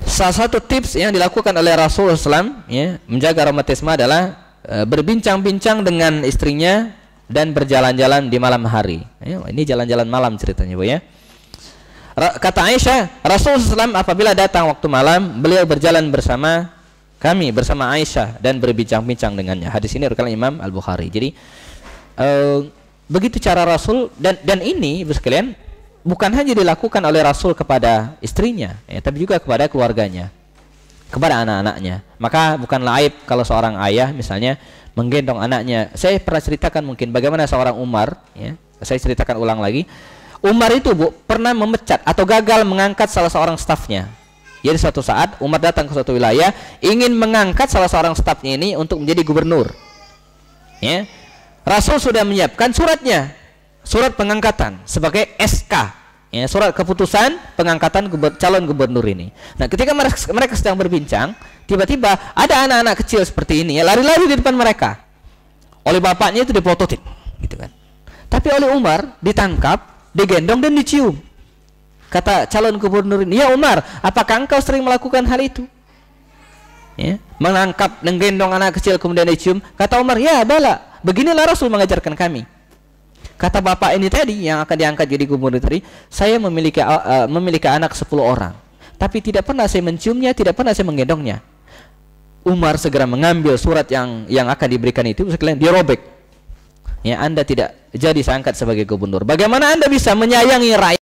Salah satu tips yang dilakukan oleh Rasulullah SAW ya, menjaga rheumatisme adalah berbincang-bincang dengan istrinya dan berjalan-jalan di malam hari. Ya, ini jalan-jalan malam ceritanya, Bu ya. Kata Aisyah, Rasulullah SAW apabila datang waktu malam, beliau berjalan bersama kami, bersama Aisyah dan berbincang-bincang dengannya. Hadis ini diriwayatkan Imam Al-Bukhari. Jadi begitu cara Rasul dan ini Ibu sekalian bukan hanya dilakukan oleh Rasul kepada istrinya, ya, tapi juga kepada keluarganya, kepada anak-anaknya. Maka bukanlah aib kalau seorang ayah misalnya menggendong anaknya. Saya pernah ceritakan mungkin bagaimana seorang Umar, ya, saya ceritakan ulang lagi. Umar itu, Bu, pernah memecat atau gagal mengangkat salah seorang stafnya. Jadi suatu saat Umar datang ke suatu wilayah ingin mengangkat salah seorang stafnya ini untuk menjadi gubernur. Ya. Rasul sudah menyiapkan suratnya, surat pengangkatan sebagai SK, ya, surat keputusan pengangkatan calon gubernur ini. Nah, ketika mereka sedang berbincang, tiba-tiba ada anak-anak kecil seperti ini, ya, lari-lari di depan mereka. Oleh bapaknya itu dipelototin, gitu kan. Tapi oleh Umar ditangkap, digendong dan dicium. Kata calon gubernur ini, ya Umar, apakah engkau sering melakukan hal itu? Ya, menangkap, menggendong anak kecil kemudian dicium. Kata Umar, ya bala, beginilah Rasul mengajarkan kami. Kata bapak ini tadi yang akan diangkat jadi gubernur tadi, saya memiliki anak 10 orang, tapi tidak pernah saya menciumnya, tidak pernah saya menggendongnya. Umar segera mengambil surat yang akan diberikan itu, sekalian dia robek. Ya, Anda tidak jadi saya angkat sebagai gubernur. Bagaimana Anda bisa menyayangi rakyat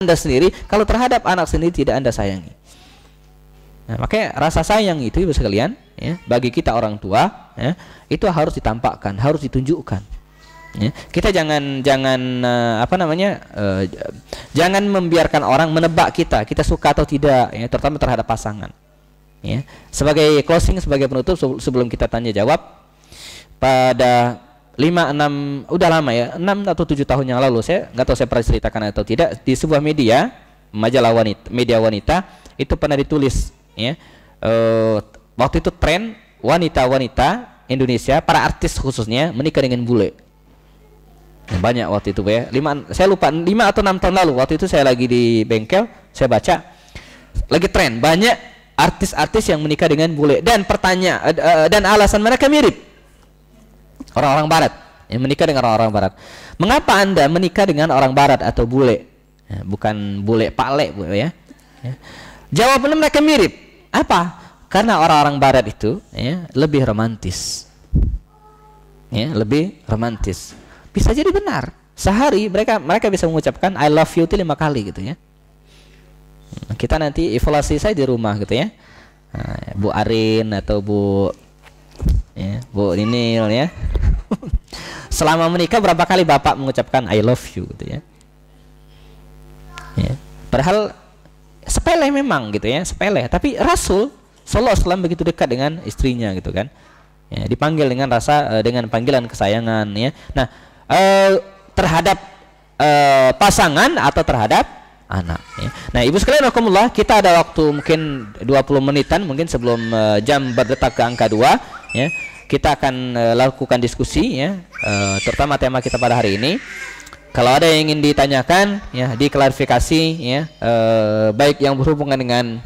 Anda sendiri kalau terhadap anak sendiri tidak Anda sayangi? Nah, makanya rasa sayang itu Ibu sekalian, ya, bagi kita orang tua, ya, itu harus ditampakkan, harus ditunjukkan. Ya, kita jangan jangan membiarkan orang menebak kita suka atau tidak, ya, terutama terhadap pasangan. Ya. Sebagai closing, sebagai penutup sebelum kita tanya jawab, pada 5-6 udah lama ya, 6 atau 7 tahun yang lalu, saya nggak tahu saya pernah ceritakan atau tidak, di sebuah majalah media wanita itu pernah ditulis, ya, waktu itu tren wanita-wanita Indonesia, para artis khususnya menikah dengan bule. Banyak waktu itu, ya. Saya lupa 5 atau 6 tahun lalu. Waktu itu saya lagi di bengkel, saya baca lagi tren banyak artis-artis yang menikah dengan bule, dan dan alasan mereka mirip orang-orang barat, yang menikah dengan orang-orang barat. Mengapa Anda menikah dengan orang barat atau bule? Ya, bukan bule pale, Bu, ya. Jawabannya mereka mirip. Apa? Karena orang-orang barat itu, ya, lebih romantis. Ya, lebih romantis. Bisa jadi benar. Sehari mereka bisa mengucapkan I love you itu 5 kali gitu ya. Kita nanti evaluasi saya di rumah gitu ya. Nah, Bu Arin atau Bu Ninil ya. Selama menikah berapa kali Bapak mengucapkan I love you gitu ya. Ya. Padahal sepele memang gitu ya, sepele. Tapi Rasul sallallahu alaihi wasallam begitu dekat dengan istrinya gitu kan. Ya, dipanggil dengan dengan panggilan kesayangan ya. Nah, terhadap pasangan atau terhadap anak ya. Nah, Ibu sekalian rahimakumullah, kita ada waktu mungkin 20 menitan mungkin sebelum jam berdetak ke angka 2 ya. Kita akan lakukan diskusi ya, terutama tema kita pada hari ini. Kalau ada yang ingin ditanyakan ya, diklarifikasi ya, baik yang berhubungan dengan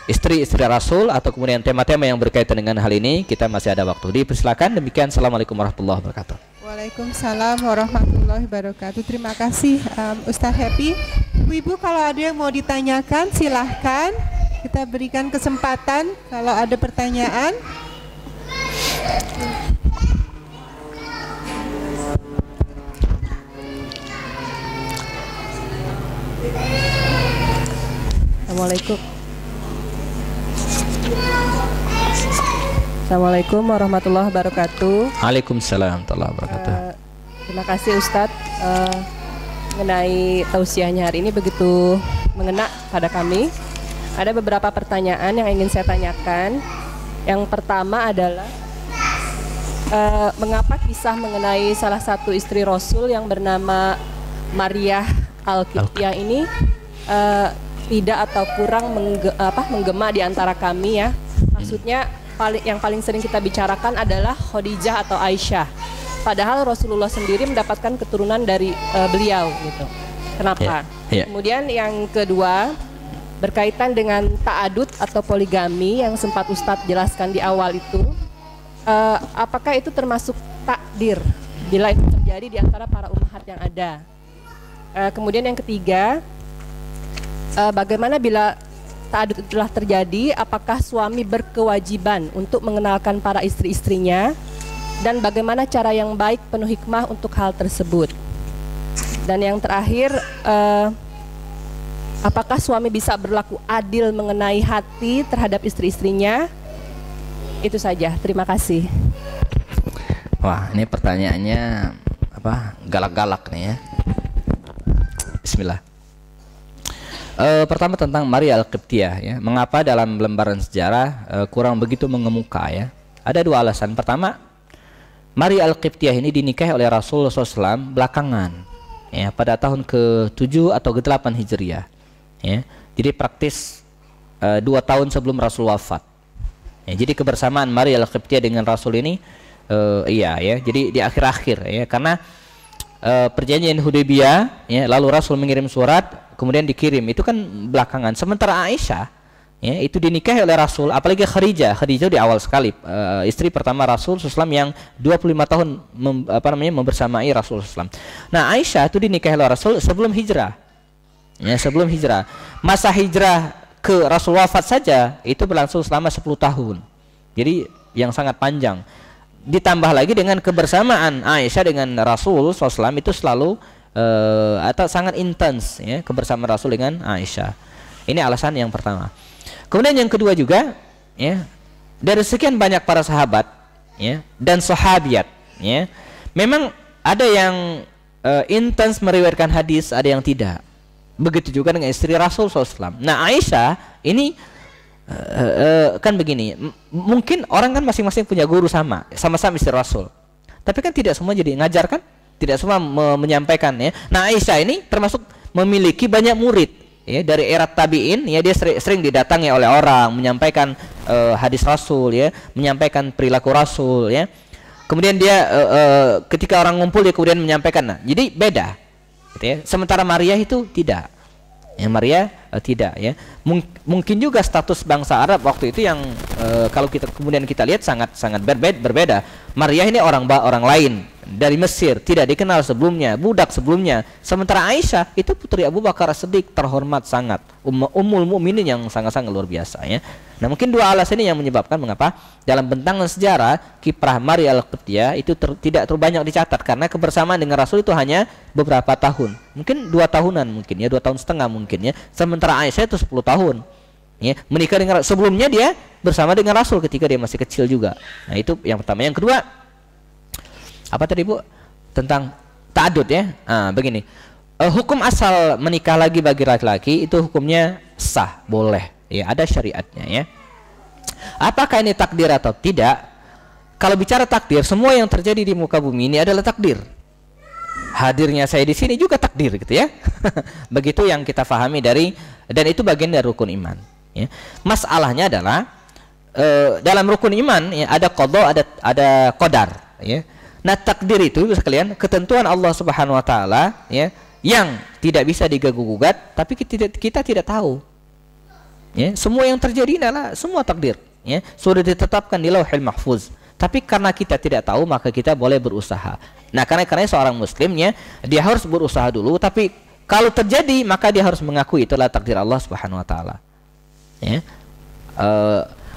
istri-istri Rasul atau kemudian tema-tema yang berkaitan dengan hal ini, kita masih ada waktu. Dipersilakan. Demikian, assalamualaikum warahmatullahi wabarakatuh. Waalaikumsalam warahmatullahi wabarakatuh. Terima kasih Ustadz Happy. Ibu-ibu kalau ada yang mau ditanyakan silahkan. Kita berikan kesempatan kalau ada pertanyaan. Assalamualaikum. Assalamualaikum warahmatullahi wabarakatuh. Waalaikumsalam warahmatullahi wabarakatuh. Terima kasih Ustadz mengenai tausiahnya hari ini begitu mengena pada kami. Ada beberapa pertanyaan yang ingin saya tanyakan. Yang pertama adalah mengapa kisah mengenai salah satu istri Rasul yang bernama Maria Al-Qibtiyah ini tidak atau kurang menggema di antara kami ya. Maksudnya yang paling sering kita bicarakan adalah Khadijah atau Aisyah. Padahal Rasulullah sendiri mendapatkan keturunan dari beliau gitu. Kenapa? Kemudian yang kedua berkaitan dengan ta'adud atau poligami yang sempat Ustadz jelaskan di awal itu, apakah itu termasuk takdir bila itu terjadi di antara para ummahat yang ada? Kemudian yang ketiga, bagaimana bila ta'adud telah terjadi, apakah suami berkewajiban untuk mengenalkan para istri-istrinya, dan bagaimana cara yang baik penuh hikmah untuk hal tersebut? Dan yang terakhir, apakah suami bisa berlaku adil mengenai hati terhadap istri-istrinya? Itu saja, terima kasih. Wah, ini pertanyaannya galak-galak nih ya. Bismillah. Pertama tentang Maria Al-Qibtiyah ya. Mengapa dalam lembaran sejarah kurang begitu mengemuka ya? Ada dua alasan. Pertama, Maria Al-Qibtiyah ini dinikahi oleh Rasulullah SAW belakangan ya, pada tahun ke-7 atau ke-8 Hijriah ya. Jadi praktis 2 tahun sebelum Rasul wafat ya. Jadi kebersamaan Maria Al-Qibtiyah dengan Rasul ini iya ya. Jadi di akhir-akhir ya, karena perjanjian Hudaybiyah ya, lalu Rasul mengirim surat kemudian dikirim, itu kan belakangan. Sementara Aisyah ya, itu dinikahi oleh Rasul, apalagi Khadijah di awal sekali, istri pertama Rasul SAW yang 25 tahun membersamai Rasul SAW. Nah, Aisyah itu dinikahi oleh Rasul sebelum hijrah ya, sebelum hijrah. Masa hijrah ke Rasul wafat saja itu berlangsung selama 10 tahun, jadi yang sangat panjang. Ditambah lagi dengan kebersamaan Aisyah dengan Rasul SAW itu selalu atau sangat intens ya, kebersamaan Rasul dengan Aisyah. Ini alasan yang pertama. Kemudian yang kedua juga ya, dari sekian banyak para sahabat ya dan sahabiat ya, memang ada yang intens meriwayatkan hadis, ada yang tidak. Begitu juga dengan istri Rasul SAW. Nah, Aisyah ini kan begini, mungkin orang kan masing-masing punya guru sama-sama istri Rasul, tapi kan tidak semua jadi ngajar kan, tidak semua menyampaikan ya. Nah, Aisyah ini termasuk memiliki banyak murid ya, dari era tabi'in ya, dia sering didatangi oleh orang menyampaikan hadis Rasul ya, menyampaikan perilaku Rasul ya. Kemudian dia ketika orang ngumpul dia kemudian menyampaikan. Nah, jadi beda gitu ya. Sementara Maria itu tidak. Ya, Maria tidak ya. Mungkin juga status bangsa Arab waktu itu yang kalau kemudian kita lihat sangat berbeda. Maria ini orang lain dari Mesir, tidak dikenal sebelumnya, budak sebelumnya. Sementara Aisyah itu putri Abu Bakar As-Siddiq, terhormat sangat, ummul mukminin yang sangat-sangat luar biasa ya. Nah, mungkin dua alasan ini yang menyebabkan mengapa dalam bentangan sejarah kiprah Maria Al-Qibtiyah itu tidak terlalu banyak dicatat, karena kebersamaan dengan Rasul itu hanya beberapa tahun, mungkin 2 tahunan, mungkin ya 2 tahun setengah mungkin ya. Sementara Aisyah itu 10 tahun ya, menikah dengan sebelumnya dia bersama dengan Rasul ketika dia masih kecil juga. Nah, itu yang pertama. Yang kedua, apa tadi Bu? Tentang ta'adud ya. Begini, hukum asal menikah lagi bagi laki-laki itu hukumnya sah, boleh ya, ada syariatnya ya. Apakah ini takdir atau tidak? Kalau bicara takdir, semua yang terjadi di muka bumi ini adalah takdir. Hadirnya saya di sini juga takdir gitu ya. Begitu yang kita fahami dan itu bagian dari rukun iman ya. Masalahnya adalah dalam rukun iman ya, ada qada, ada qadar ya. Nah, takdir itu sekalian ketentuan Allah Subhanahu wa taala ya, yang tidak bisa diganggu-gugat, tapi kita tidak tahu. Ya, semua yang terjadi adalah semua takdir ya, sudah ditetapkan di Lauhul Mahfuz. Tapi karena kita tidak tahu, maka kita boleh berusaha. Nah, karena seorang muslimnya dia harus berusaha dulu, tapi kalau terjadi maka dia harus mengakui itulah takdir Allah Subhanahu wa taala. Ya.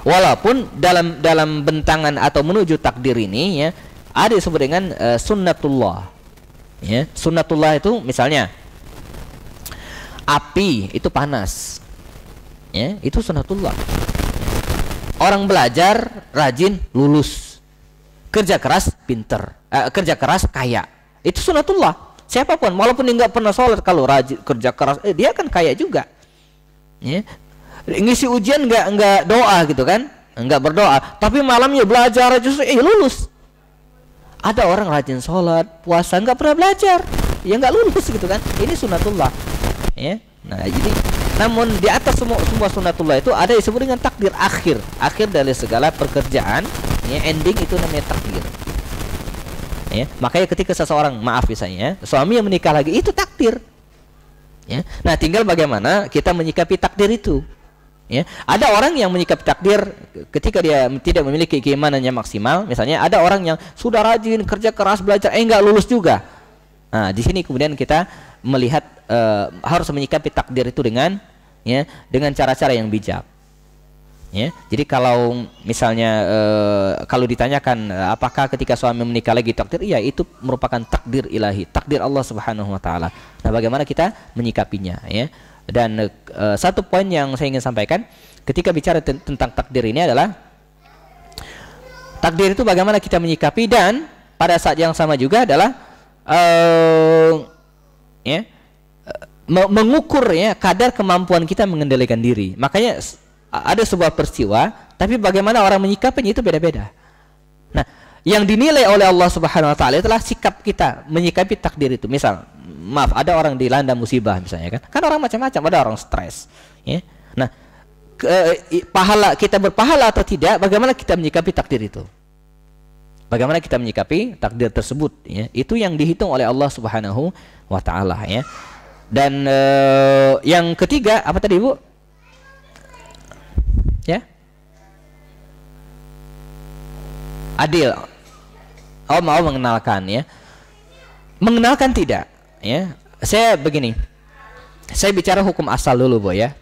Walaupun dalam bentangan atau menuju takdir ini ya ada disebut dengan sunnatullah. Ya, sunnatullah itu misalnya api itu panas. Ya, itu sunnatullah. Orang belajar rajin lulus. Kerja keras pinter, kerja keras kaya. Itu sunnatullah. Siapapun, walaupun dia nggak pernah sholat, kalau rajin kerja keras, dia kan kaya juga. Ya. Ngisi ujian nggak doa gitu kan, nggak berdoa, tapi malamnya belajar justru lulus. Ada orang rajin sholat, puasa, nggak pernah belajar, ya nggak lulus gitu kan. Ini sunnatullah. Ya. Nah, jadi namun di atas semua sunnatullah itu ada yang disebut dengan takdir akhir dari segala pekerjaan. Ya, ending itu namanya takdir. Ya, makanya ketika seseorang, maaf misalnya, suami yang menikah lagi, itu takdir. Ya, nah tinggal bagaimana kita menyikapi takdir itu. Ya, ada orang yang menyikapi takdir ketika dia tidak memiliki keimanannya maksimal. Misalnya ada orang yang sudah rajin kerja keras belajar, nggak lulus juga. Nah, di sini kemudian kita melihat harus menyikapi takdir itu dengan cara-cara yang bijak. Ya, jadi kalau misalnya kalau ditanyakan apakah ketika suami menikah lagi takdir, iya itu merupakan takdir ilahi, takdir Allah Subhanahu wa taala. Nah, bagaimana kita menyikapinya ya? Dan satu poin yang saya ingin sampaikan ketika bicara tentang takdir ini adalah takdir itu bagaimana kita menyikapi, dan pada saat yang sama juga adalah mengukur ya kadar kemampuan kita mengendalikan diri. Makanya ada sebuah peristiwa, tapi bagaimana orang menyikapinya itu beda-beda. Nah, yang dinilai oleh Allah Subhanahu wa taala itulah sikap kita menyikapi takdir itu. Misal, maaf, ada orang dilanda musibah misalnya kan. Kan orang macam-macam, ada orang stres, ya. Nah, pahala kita berpahala atau tidak, bagaimana kita menyikapi takdir itu? Bagaimana kita menyikapi takdir tersebut ya? Itu yang dihitung oleh Allah Subhanahu wa taala ya. Dan yang ketiga apa tadi, Bu? Ya, adil. Oh, mau mengenalkan ya? Mengenalkan tidak ya? Saya begini, saya bicara hukum asal dulu, Bu ya.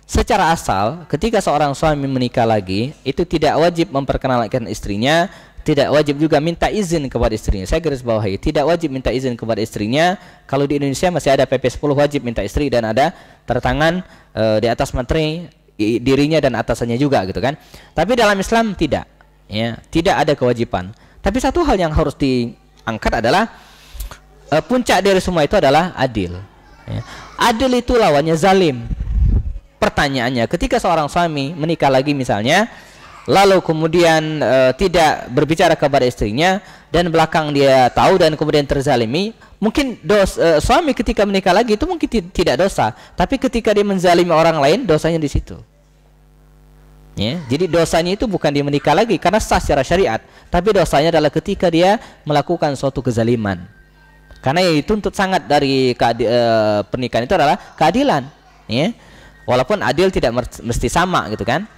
Secara asal, ketika seorang suami menikah lagi, itu tidak wajib memperkenalkan istrinya, tidak wajib juga minta izin kepada istrinya. Saya garis bawahi, tidak wajib minta izin kepada istrinya. Kalau di Indonesia masih ada PP 10 wajib minta istri, dan ada tertangan di atas materi dirinya dan atasannya juga gitu kan. Tapi dalam Islam tidak ya, tidak ada kewajiban. Tapi satu hal yang harus diangkat adalah puncak dari semua itu adalah adil ya. Adil itu lawannya zalim. Pertanyaannya, ketika seorang suami menikah lagi misalnya, lalu kemudian tidak berbicara kepada istrinya, dan belakang dia tahu dan kemudian terzalimi, mungkin suami ketika menikah lagi itu mungkin tidak dosa, tapi ketika dia menzalimi orang lain, dosanya di situ. Ya, jadi dosanya itu bukan dia menikah lagi karena sah secara syariat, tapi dosanya adalah ketika dia melakukan suatu kezaliman. Karena yang dituntut sangat dari pernikahan itu adalah keadilan. Ya, walaupun adil tidak mesti sama gitu kan.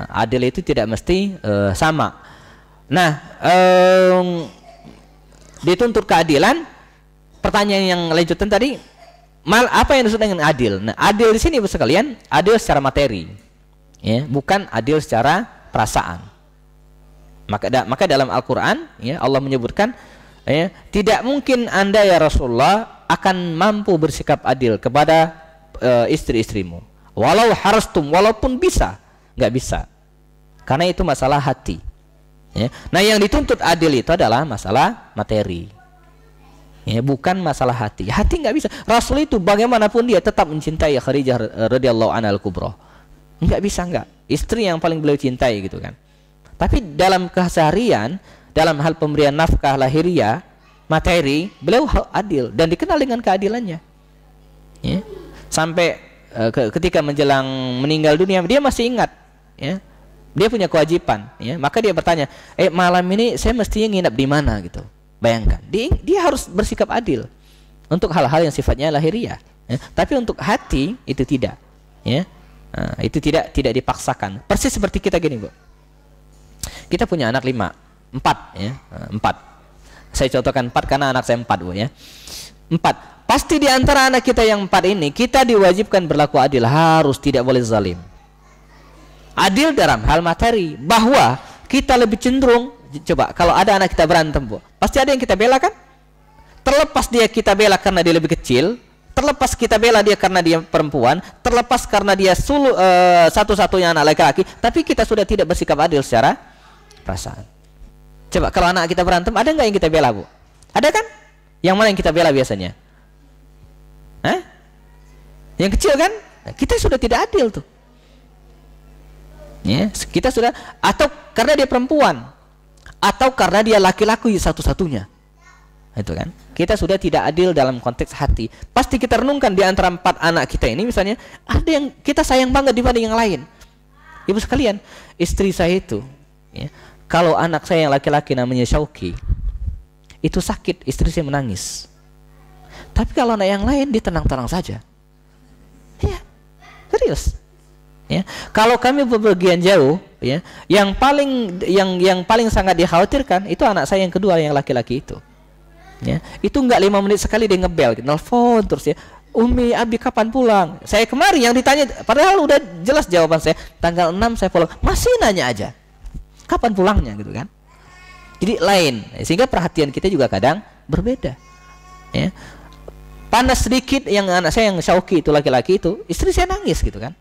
Adil itu tidak mesti sama. Nah, dituntut keadilan. Pertanyaan yang lanjutan tadi, apa yang disebut dengan adil? Nah, adil di sini Ibu sekalian, adil secara materi. Ya, bukan adil secara perasaan. Maka dalam Al-Qur'an ya, Allah menyebutkan ya, tidak mungkin Anda ya Rasulullah akan mampu bersikap adil kepada istri-istrimu. Walau harastum, walaupun bisa, nggak bisa. Karena itu masalah hati. Ya. Nah, yang dituntut adil itu adalah masalah materi. Ya, bukan masalah hati. Hati nggak bisa. Rasul itu bagaimanapun dia tetap mencintai Khadijah radhiyallahu anha al-kubra. Nggak bisa, nggak. Istri yang paling beliau cintai gitu kan. Tapi dalam keseharian, dalam hal pemberian nafkah lahiriah, materi, beliau adil dan dikenal dengan keadilannya. Ya. Sampai ketika menjelang meninggal dunia, dia masih ingat. Ya. Dia punya kewajiban. Ya. Maka dia bertanya, malam ini saya mestinya nginap di mana gitu. Bayangkan, dia harus bersikap adil untuk hal-hal yang sifatnya lahiriah. Ya. Tapi untuk hati itu tidak. Ya. Nah, itu tidak dipaksakan. Persis seperti kita gini, Bu. Kita punya anak 4 ya, 4. Saya contohkan 4 karena anak saya 4, Bu, ya. 4. Pasti di antara anak kita yang 4 ini kita diwajibkan berlaku adil, harus tidak boleh zalim. Adil dalam hal materi, bahwa kita lebih cenderung, coba kalau ada anak kita berantem, Bu, pasti ada yang kita bela kan? Terlepas dia kita bela karena dia lebih kecil, terlepas kita bela dia karena dia perempuan, terlepas karena dia satu-satunya anak laki-laki, tapi kita sudah tidak bersikap adil secara perasaan. Coba kalau anak kita berantem, ada nggak yang kita bela, Bu? Ada kan? Yang mana yang kita bela biasanya? Hah? Yang kecil kan? Nah, kita sudah tidak adil tuh. Ya, kita sudah, atau karena dia perempuan, atau karena dia laki-laki satu-satunya. Itu kan? Kita sudah tidak adil dalam konteks hati. Pasti kita renungkan di antara 4 anak kita ini, misalnya ada yang kita sayang banget dibanding yang lain. Ibu sekalian, istri saya itu, ya, kalau anak saya yang laki-laki namanya Syauki, itu sakit, istri saya menangis. Tapi kalau anak yang lain dia tenang-tenang saja. Ya, serius. Ya, kalau kami bepergian jauh, ya, yang paling sangat dikhawatirkan itu anak saya yang kedua yang laki-laki itu. Ya, itu enggak 5 menit sekali dia ngebel, nelfon terus, ya. Umi, Abi kapan pulang? Saya kemarin yang ditanya, padahal udah jelas jawaban saya, tanggal 6 saya pulang. Masih nanya aja, kapan pulangnya gitu kan? Jadi lain, sehingga perhatian kita juga kadang berbeda. Ya. Panas sedikit yang anak saya yang Syauki itu laki-laki itu, istri saya nangis gitu kan,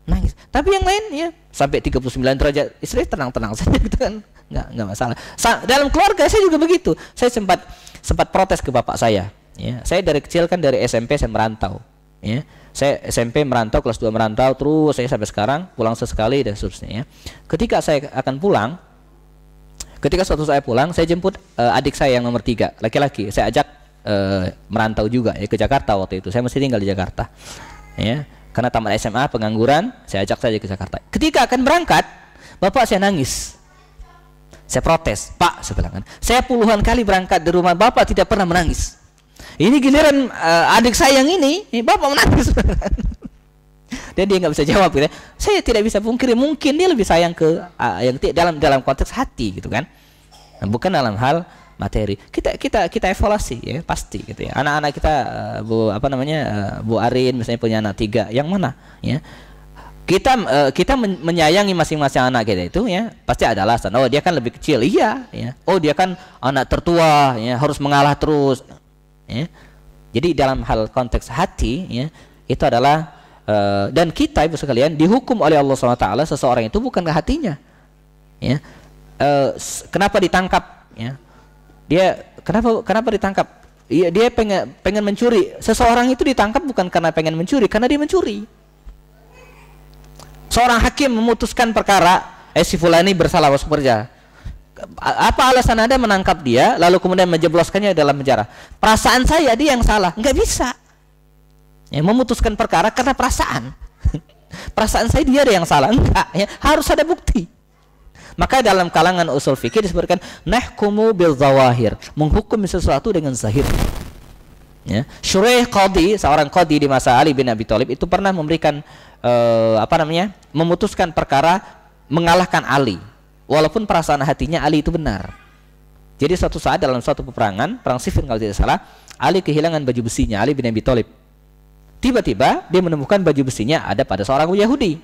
nangis. Tapi yang lain ya sampai 39 derajat, istri tenang-tenang saja gitu kan, nggak masalah. Dalam keluarga saya juga begitu. Saya sempat protes ke bapak saya. Ya, saya dari kecil kan dari SMP saya merantau. Ya, saya SMP merantau, kelas 2 merantau, terus saya sampai sekarang pulang sesekali dan seterusnya. Ya. Ketika saya akan pulang, ketika suatu saya pulang, saya jemput adik saya yang nomor 3, laki-laki. Saya ajak merantau juga ya ke Jakarta waktu itu. Saya masih tinggal di Jakarta. Ya, karena tamat SMA, pengangguran, saya ajak saja ke Jakarta. Ketika akan berangkat, bapak saya nangis. Saya protes, Pak, saya bilang kan, saya puluhan kali berangkat dari rumah bapak tidak pernah menangis. Ini giliran adik saya yang ini bapak menangis. Dan dia nggak bisa jawab gitu ya. Saya tidak bisa pungkiri, mungkin dia lebih sayang ke yang dalam konteks hati gitu kan, bukan dalam hal materi. Kita evaluasi ya, pasti gitu ya. Anak-anak kita Bu Arin misalnya punya anak 3, yang mana ya? Kita menyayangi masing-masing anak kita itu ya, pasti ada alasan. Oh, dia kan lebih kecil, iya ya. Oh, dia kan anak tertua ya, harus mengalah terus ya. Jadi dalam hal konteks hati ya, itu adalah dan kita Ibu sekalian dihukum oleh Allah SWT seseorang itu bukan ke hatinya ya. Kenapa ditangkap ya? Dia kenapa ditangkap? Dia pengen mencuri. Seseorang itu ditangkap bukan karena pengen mencuri, karena dia mencuri. Seorang hakim memutuskan perkara, si fulan ini bersalah masuk penjara. Apa alasan Anda menangkap dia lalu kemudian menjebloskannya dalam penjara? Perasaan saya dia yang salah, nggak bisa. Ya, memutuskan perkara karena perasaan. Perasaan saya dia ada yang salah, enggak ya, harus ada bukti. Maka dalam kalangan usul fikih disebutkan nahkumu bil zawahir, menghukum sesuatu dengan zahir. Ya. Syuraih qadhi, seorang qadhi di masa Ali bin Abi Thalib itu pernah memberikan memutuskan perkara mengalahkan Ali, walaupun perasaan hatinya Ali itu benar. Jadi suatu saat dalam suatu peperangan, perang Siffin kalau tidak salah, Ali kehilangan baju besinya, Ali bin Abi Thalib. Tiba-tiba dia menemukan baju besinya ada pada seorang Yahudi.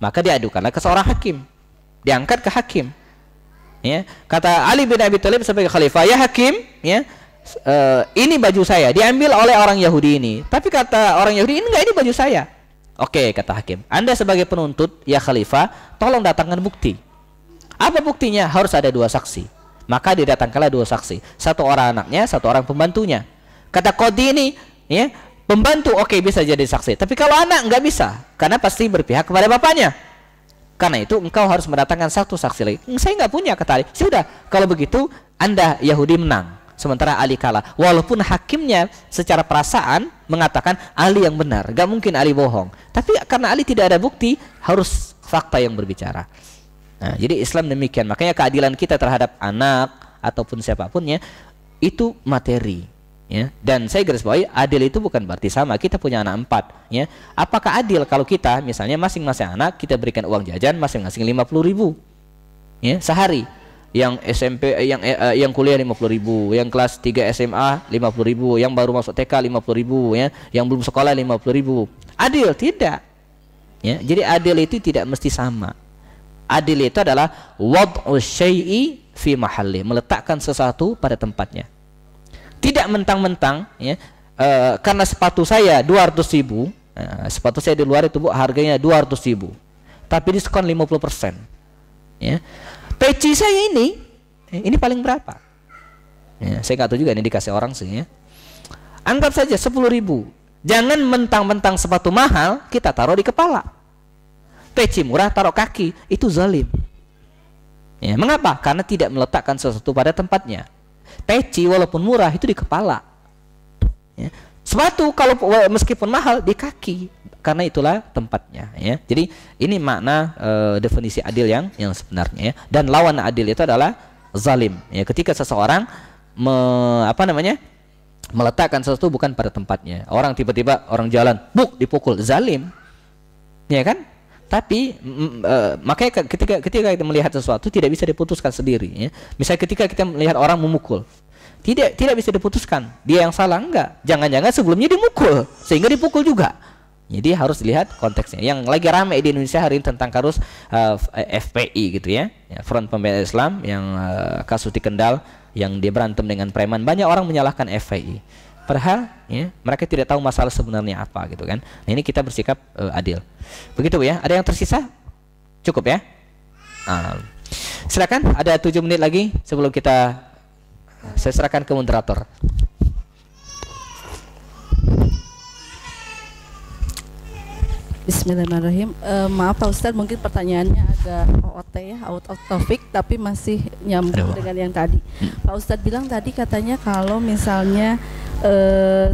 Maka diadukanlah ke seorang hakim. Diangkat ke hakim. Ya, kata Ali bin Abi Thalib sebagai khalifah, ya hakim, ya, ini baju saya diambil oleh orang Yahudi ini. Tapi kata orang Yahudi, enggak, ini baju saya. Oke, kata hakim, Anda sebagai penuntut, ya khalifah, tolong datangkan bukti. Apa buktinya? Harus ada 2 saksi. Maka didatangkanlah 2 saksi. Satu orang anaknya, satu orang pembantunya. Kata qadhi ini, ya, pembantu oke bisa jadi saksi. Tapi kalau anak enggak bisa, karena pasti berpihak kepada bapaknya. Karena itu engkau harus mendatangkan 1 saksi lagi. Saya nggak punya, kata Ali. Sudah, kalau begitu Anda Yahudi menang, sementara Ali kalah. Walaupun hakimnya secara perasaan mengatakan Ali yang benar, nggak mungkin Ali bohong. Tapi karena Ali tidak ada bukti, harus fakta yang berbicara. Nah, jadi Islam demikian. Makanya keadilan kita terhadap anak ataupun siapapun ya, itu materi. Ya, dan saya garis bawahi, adil itu bukan berarti sama. Kita punya anak 4 ya. Apakah adil kalau kita misalnya masing-masing anak kita berikan uang jajan masing-masing 50.000 ya, sehari? yang SMP yang kuliah 50.000, yang kelas 3 SMA 50.000, yang baru masuk TK 50.000 ya, yang belum sekolah 50.000. Adil tidak. Ya, jadi adil itu tidak mesti sama. Adil itu adalah wad'u syai'i fi mahalli, meletakkan sesuatu pada tempatnya. Tidak mentang-mentang ya, karena sepatu saya 200.000, sepatu saya di luar itu Bu harganya 200.000, tapi diskon 50%. Ya. Peci saya ini paling berapa? Ya, saya nggak tahu juga, ini dikasih orang sih ya. Anggap saja 10.000. Jangan mentang-mentang sepatu mahal kita taruh di kepala. Peci murah taruh kaki, itu zalim. Ya, mengapa? Karena tidak meletakkan sesuatu pada tempatnya. Peci walaupun murah itu di kepala. Ya. Sepatu kalau meskipun mahal di kaki, karena itulah tempatnya. Ya. Jadi ini makna definisi adil yang sebenarnya. Ya. Dan lawan adil itu adalah zalim. Ya. Ketika seseorang meletakkan sesuatu bukan pada tempatnya. Orang tiba-tiba orang jalan, dipukul, zalim. Ya kan? Tapi makanya ketika kita melihat sesuatu tidak bisa diputuskan sendiri ya. Misalnya ketika kita melihat orang memukul, tidak bisa diputuskan dia yang salah, enggak. Jangan-jangan sebelumnya dimukul sehingga dipukul juga. Jadi harus dilihat konteksnya. Yang lagi ramai di Indonesia hari ini tentang kasus FPI gitu ya, Front Pembela Islam yang kasus di Kendal yang dia berantem dengan preman. Banyak orang menyalahkan FPI. Padahal ya, mereka tidak tahu masalah sebenarnya apa gitu kan. Nah, ini kita bersikap adil. Begitu ya. Ada yang tersisa? Cukup ya. Silakan, ada 7 menit lagi sebelum saya serahkan ke moderator. Bismillahirrahmanirrahim. Maaf Pak Ustadz, mungkin pertanyaannya agak OOT ya, out of topic, tapi masih nyambung dengan yang tadi. Pak Ustadz bilang tadi katanya kalau misalnya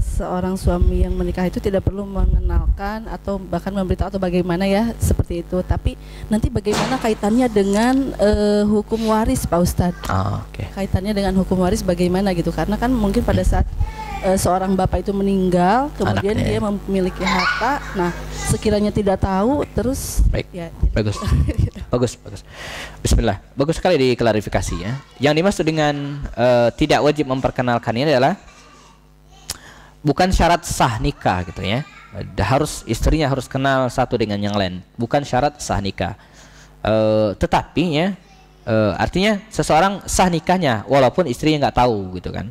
seorang suami yang menikah itu tidak perlu mengenalkan atau bahkan memberitahu atau bagaimana ya, seperti itu. Tapi nanti bagaimana kaitannya dengan hukum waris Pak Ustadz? Okay. Kaitannya dengan hukum waris bagaimana gitu? Karena kan mungkin pada saat seorang bapak itu meninggal, kemudian dia memiliki harta. Nah, sekiranya tidak tahu, terus baik. Ya, bagus. bagus. Bismillah. Bagus sekali diklarifikasi ya. Yang dimaksud dengan tidak wajib memperkenalkan ini adalah bukan syarat sah nikah gitu ya. Istrinya harus kenal satu dengan yang lain, bukan syarat sah nikah. Tetapi ya, artinya seseorang sah nikahnya walaupun istrinya nggak tahu gitu kan.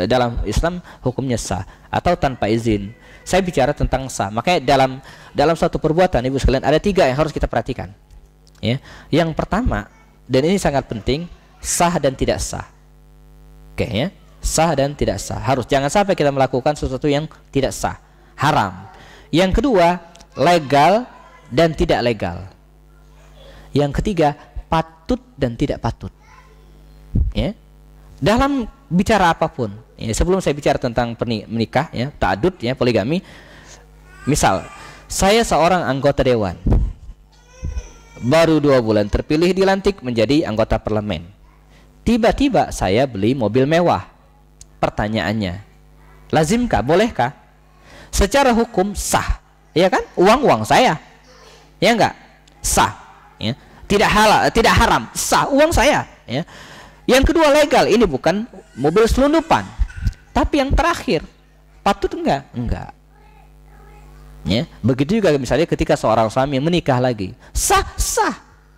Dalam Islam hukumnya sah atau tanpa izin. Saya bicara tentang sah. Makanya dalam suatu perbuatan ibu sekalian ada 3 yang harus kita perhatikan. Ya. Yang pertama, dan ini sangat penting, sah dan tidak sah. Oke ya. Sah dan tidak sah. Jangan sampai kita melakukan sesuatu yang tidak sah, haram. Yang kedua, legal dan tidak legal. Yang ketiga, patut dan tidak patut. Ya. Dalam bicara apapun, ya, sebelum saya bicara tentang menikah, ya, ta'adud, ya, poligami. Misal, saya seorang anggota dewan, baru 2 bulan terpilih dilantik menjadi anggota parlemen. Tiba-tiba saya beli mobil mewah. Pertanyaannya, lazimkah, bolehkah? Secara hukum sah, ya kan? Uang saya, ya enggak? Sah, ya. Tidak haram, sah, uang saya, ya. Yang kedua legal, ini bukan mobil selundupan. Tapi yang terakhir, patut enggak? Enggak. Ya, begitu juga misalnya ketika seorang suami menikah lagi, sah,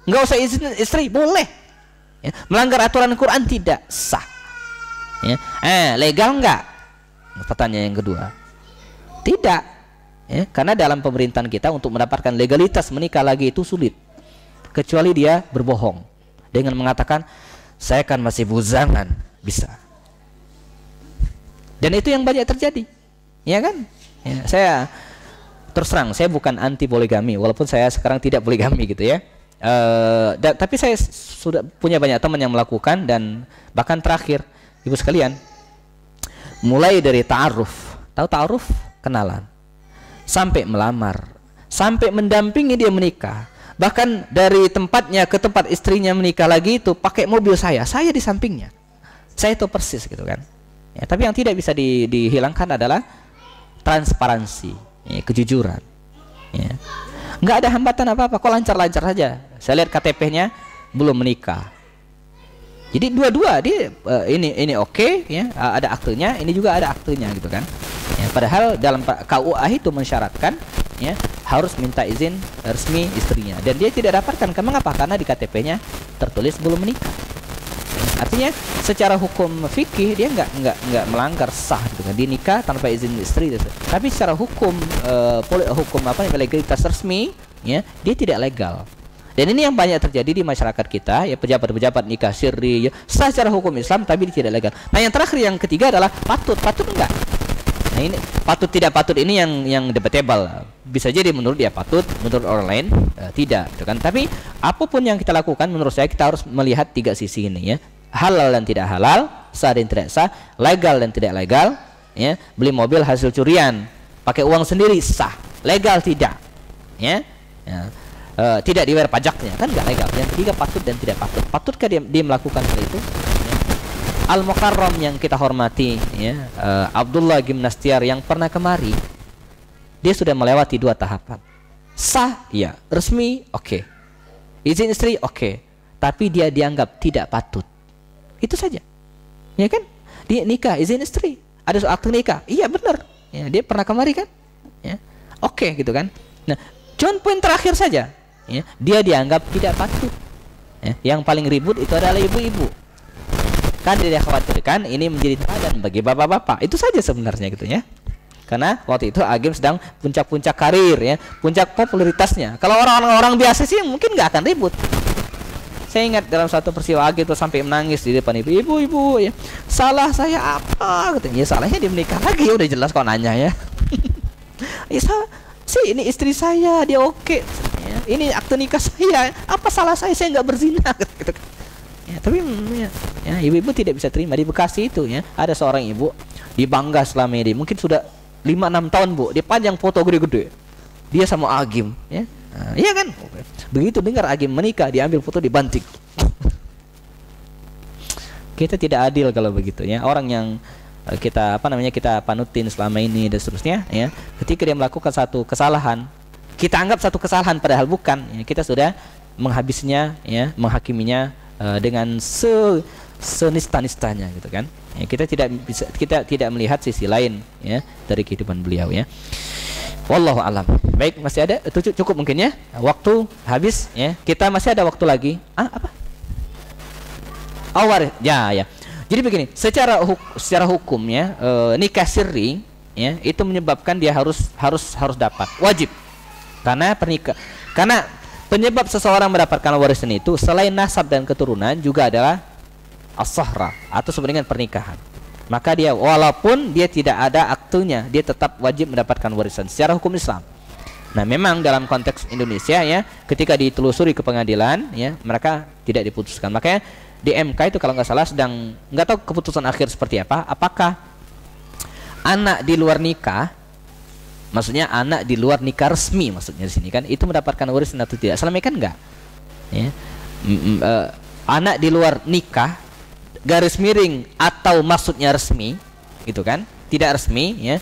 enggak usah izin istri, boleh. Ya, melanggar aturan Quran tidak, sah. Ya, legal enggak? Pertanyaan yang kedua, tidak. Ya, karena dalam pemerintahan kita untuk mendapatkan legalitas menikah lagi itu sulit, kecuali dia berbohong dengan mengatakan saya kan masih bujangan, bisa. Dan itu yang banyak terjadi, ya kan? Ya, saya terus terang, saya bukan anti poligami, walaupun saya sekarang tidak poligami gitu ya. Tapi saya sudah punya banyak teman yang melakukan, dan bahkan terakhir, ibu sekalian, mulai dari ta'aruf, tahu ta'aruf, kenalan, sampai melamar, sampai mendampingi dia menikah. Bahkan dari tempatnya ke tempat istrinya menikah lagi itu pakai mobil saya di sampingnya. Saya itu persis gitu kan. Ya, tapi yang tidak bisa dihilangkan adalah transparansi, ya, kejujuran. Ya. Nggak ada hambatan apa-apa, kok lancar-lancar saja. Saya lihat KTP-nya belum menikah. Jadi dua-dua dia ini oke, ya, ada aktenya, ini juga ada aktenya gitu kan. Ya, padahal dalam KUA itu mensyaratkan ya harus minta izin resmi istrinya, dan dia tidak dapatkan. Mengapa? Karena di KTP-nya tertulis belum menikah. Artinya secara hukum fikih dia nggak melanggar sah gitu kan, dia nikah tanpa izin istri gitu. Tapi secara hukum legalitas resmi ya dia tidak legal. Dan ini yang banyak terjadi di masyarakat kita ya, pejabat-pejabat nikah sirri ya, sah secara hukum Islam tapi tidak legal. Nah, yang terakhir yang ketiga adalah patut enggak. Nah, ini patut tidak patut ini yang debatable. Bisa jadi menurut dia patut, menurut orang lain tidak gitu kan. Tapi apapun yang kita lakukan menurut saya kita harus melihat tiga sisi ini ya. Halal dan tidak halal, sah dan tidak sah, legal dan tidak legal ya. Beli mobil hasil curian, pakai uang sendiri sah, legal tidak ya. Tidak dibayar pajaknya kan nggak legal. Yang ketiga patut dan tidak patut. Patutkah dia melakukan hal itu? Ya. Al-Mukarram yang kita hormati ya, Abdullah Gimnastiar yang pernah kemari, dia sudah melewati 2 tahapan. Sah ya, resmi oke, izin istri oke, tapi dia dianggap tidak patut. Itu saja ya kan. Dia nikah izin istri, ada akte nikah, iya benar ya, dia pernah kemari kan ya, oke gitu kan. Nah, cuman poin terakhir saja ya, dia dianggap tidak patut ya. Yang paling ribut itu adalah ibu-ibu kan, dia khawatirkan ini menjadi teladan bagi bapak-bapak. Itu saja sebenarnya gitu ya, karena waktu itu Agim sedang puncak-puncak karir ya, puncak popularitasnya. Kalau orang-orang biasa sih mungkin nggak akan ribut. Saya ingat dalam satu peristiwa Agim itu sampai menangis di depan ibu-ibu ya, salah saya apa gitu ya. Salahnya dia menikah lagi, udah jelas kok nanya ya. Ya salah sih, ini istri saya, dia oke ya. Ini akte nikah saya, apa salah saya nggak berzina gitu kan ya. Tapi ya, ibu-ibu tidak bisa terima. Di Bekasi itu ya, ada seorang ibu dibangga selama ini, mungkin sudah 5-6 tahun bu, dia panjang foto gede-gede dia sama Agim ya. Nah, iya kan, begitu dengar Agim menikah diambil foto dibanting. Kita tidak adil kalau begitu ya. Orang yang kita kita panutin selama ini dan seterusnya ya, ketika dia melakukan satu kesalahan, kita anggap satu kesalahan padahal bukan ya, kita sudah menghabisnya ya, menghakiminya dengan senista-nistanya gitu kan ya. Kita tidak melihat sisi lain ya dari kehidupan beliau ya. Wallahu alam. Baik, masih ada cukup mungkin ya, waktu habis ya, kita masih ada waktu lagi. Apa waris ya. Jadi begini, secara hukum ya, nikah sirri ya itu menyebabkan dia harus dapat, wajib. Karena penyebab seseorang mendapatkan warisan itu selain nasab dan keturunan juga adalah as-sahra atau sebenarnya pernikahan. Maka dia walaupun dia tidak ada aktenya, dia tetap wajib mendapatkan warisan secara hukum Islam. Nah, memang dalam konteks Indonesia ya, ketika ditelusuri ke pengadilan ya, mereka tidak diputuskan. Makanya di MK itu kalau nggak salah sedang nggak tahu keputusan akhir seperti apa. Apakah anak di luar nikah, maksudnya anak di luar nikah resmi maksudnya di sini kan, itu mendapatkan warisan atau tidak? Selama ini kan enggak. Ya. Anak di luar nikah garis miring atau maksudnya resmi gitu kan, tidak resmi ya,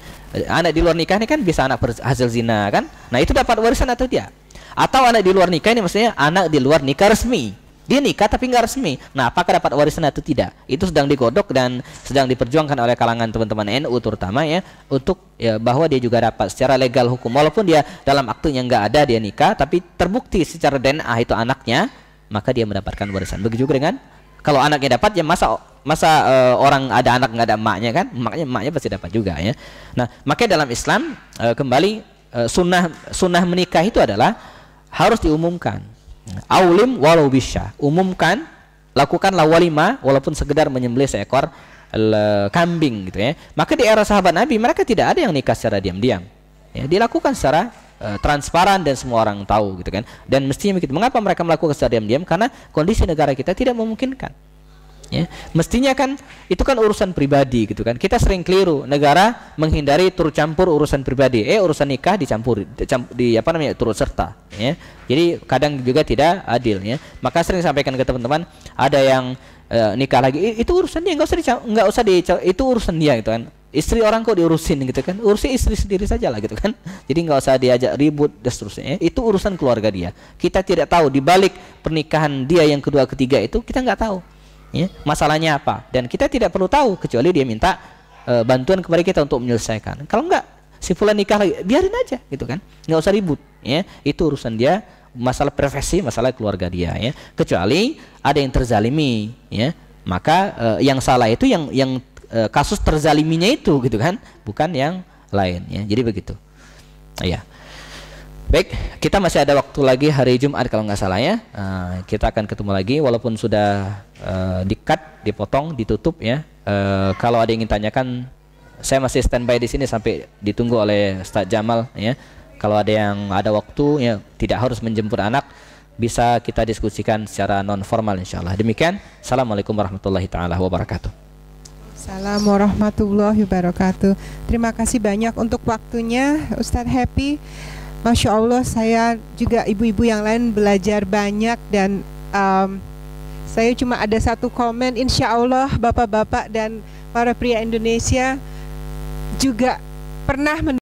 anak di luar nikah ini kan bisa anak hasil zina kan. Nah, itu dapat warisan atau tidak? Atau anak di luar nikah ini maksudnya anak di luar nikah resmi, dia nikah tapi nggak resmi. Nah, apakah dapat warisan atau tidak? Itu sedang digodok dan sedang diperjuangkan oleh kalangan teman-teman NU terutama ya, untuk ya, bahwa dia juga dapat secara legal hukum, walaupun dia dalam aktunya nggak ada dia nikah, tapi terbukti secara DNA itu anaknya, maka dia mendapatkan warisan. Begitu juga dengan kalau anaknya dapat ya, masa orang ada anak nggak ada emaknya kan, emaknya pasti dapat juga ya. Nah, makanya dalam Islam kembali sunnah menikah itu adalah harus diumumkan. Aulim walau bisya, umumkan, lakukanlah walimah walaupun sekedar menyembelih seekor kambing gitu ya. Maka di era sahabat Nabi mereka tidak ada yang nikah secara diam-diam ya, dilakukan secara transparan dan semua orang tahu gitu kan. Dan mestinya begitu. Mengapa mereka melakukan secara diam-diam? Karena kondisi negara kita tidak memungkinkan ya. Mestinya kan itu kan urusan pribadi gitu kan. Kita sering keliru, negara menghindari turut campur urusan pribadi, urusan nikah dicampur turut serta ya. Jadi kadang juga tidak adil ya. Maka sering sampaikan ke teman-teman, ada yang nikah lagi, itu urusan dia, nggak usah itu urusan dia gitu kan. Istri orang kok diurusin gitu kan, urusi istri sendiri saja lah gitu kan. Jadi nggak usah diajak ribut dan seterusnya. Itu urusan keluarga dia. Kita tidak tahu di balik pernikahan dia yang kedua ketiga itu, kita nggak tahu ya, masalahnya apa, dan kita tidak perlu tahu kecuali dia minta bantuan kepada kita untuk menyelesaikan. Kalau enggak, si fulan nikah lagi, biarin aja gitu kan, nggak usah ribut, ya, itu urusan dia, masalah privasi, masalah keluarga dia, ya. Kecuali ada yang terzalimi, ya, maka yang salah itu yang kasus terzaliminya itu gitu kan, bukan yang lain, ya. Jadi begitu, ya. Baik, kita masih ada waktu lagi hari Jumat kalau nggak salah, ya. Kita akan ketemu lagi walaupun sudah di-cut, dipotong, ditutup, ya. Kalau ada yang ingin tanyakan, saya masih standby di sini sampai ditunggu oleh Ustaz Jamal, ya. Kalau ada yang ada waktu, ya, tidak harus menjemput anak, bisa kita diskusikan secara non formal insyaallah. Demikian, assalamualaikum warahmatullahi taala wabarakatuh. Assalamualaikum warahmatullahi wabarakatuh. Terima kasih banyak untuk waktunya Ustadz Happy. Masya Allah, saya juga ibu-ibu yang lain belajar banyak, dan saya cuma ada satu komen, insya Allah bapak-bapak dan para pria Indonesia juga pernah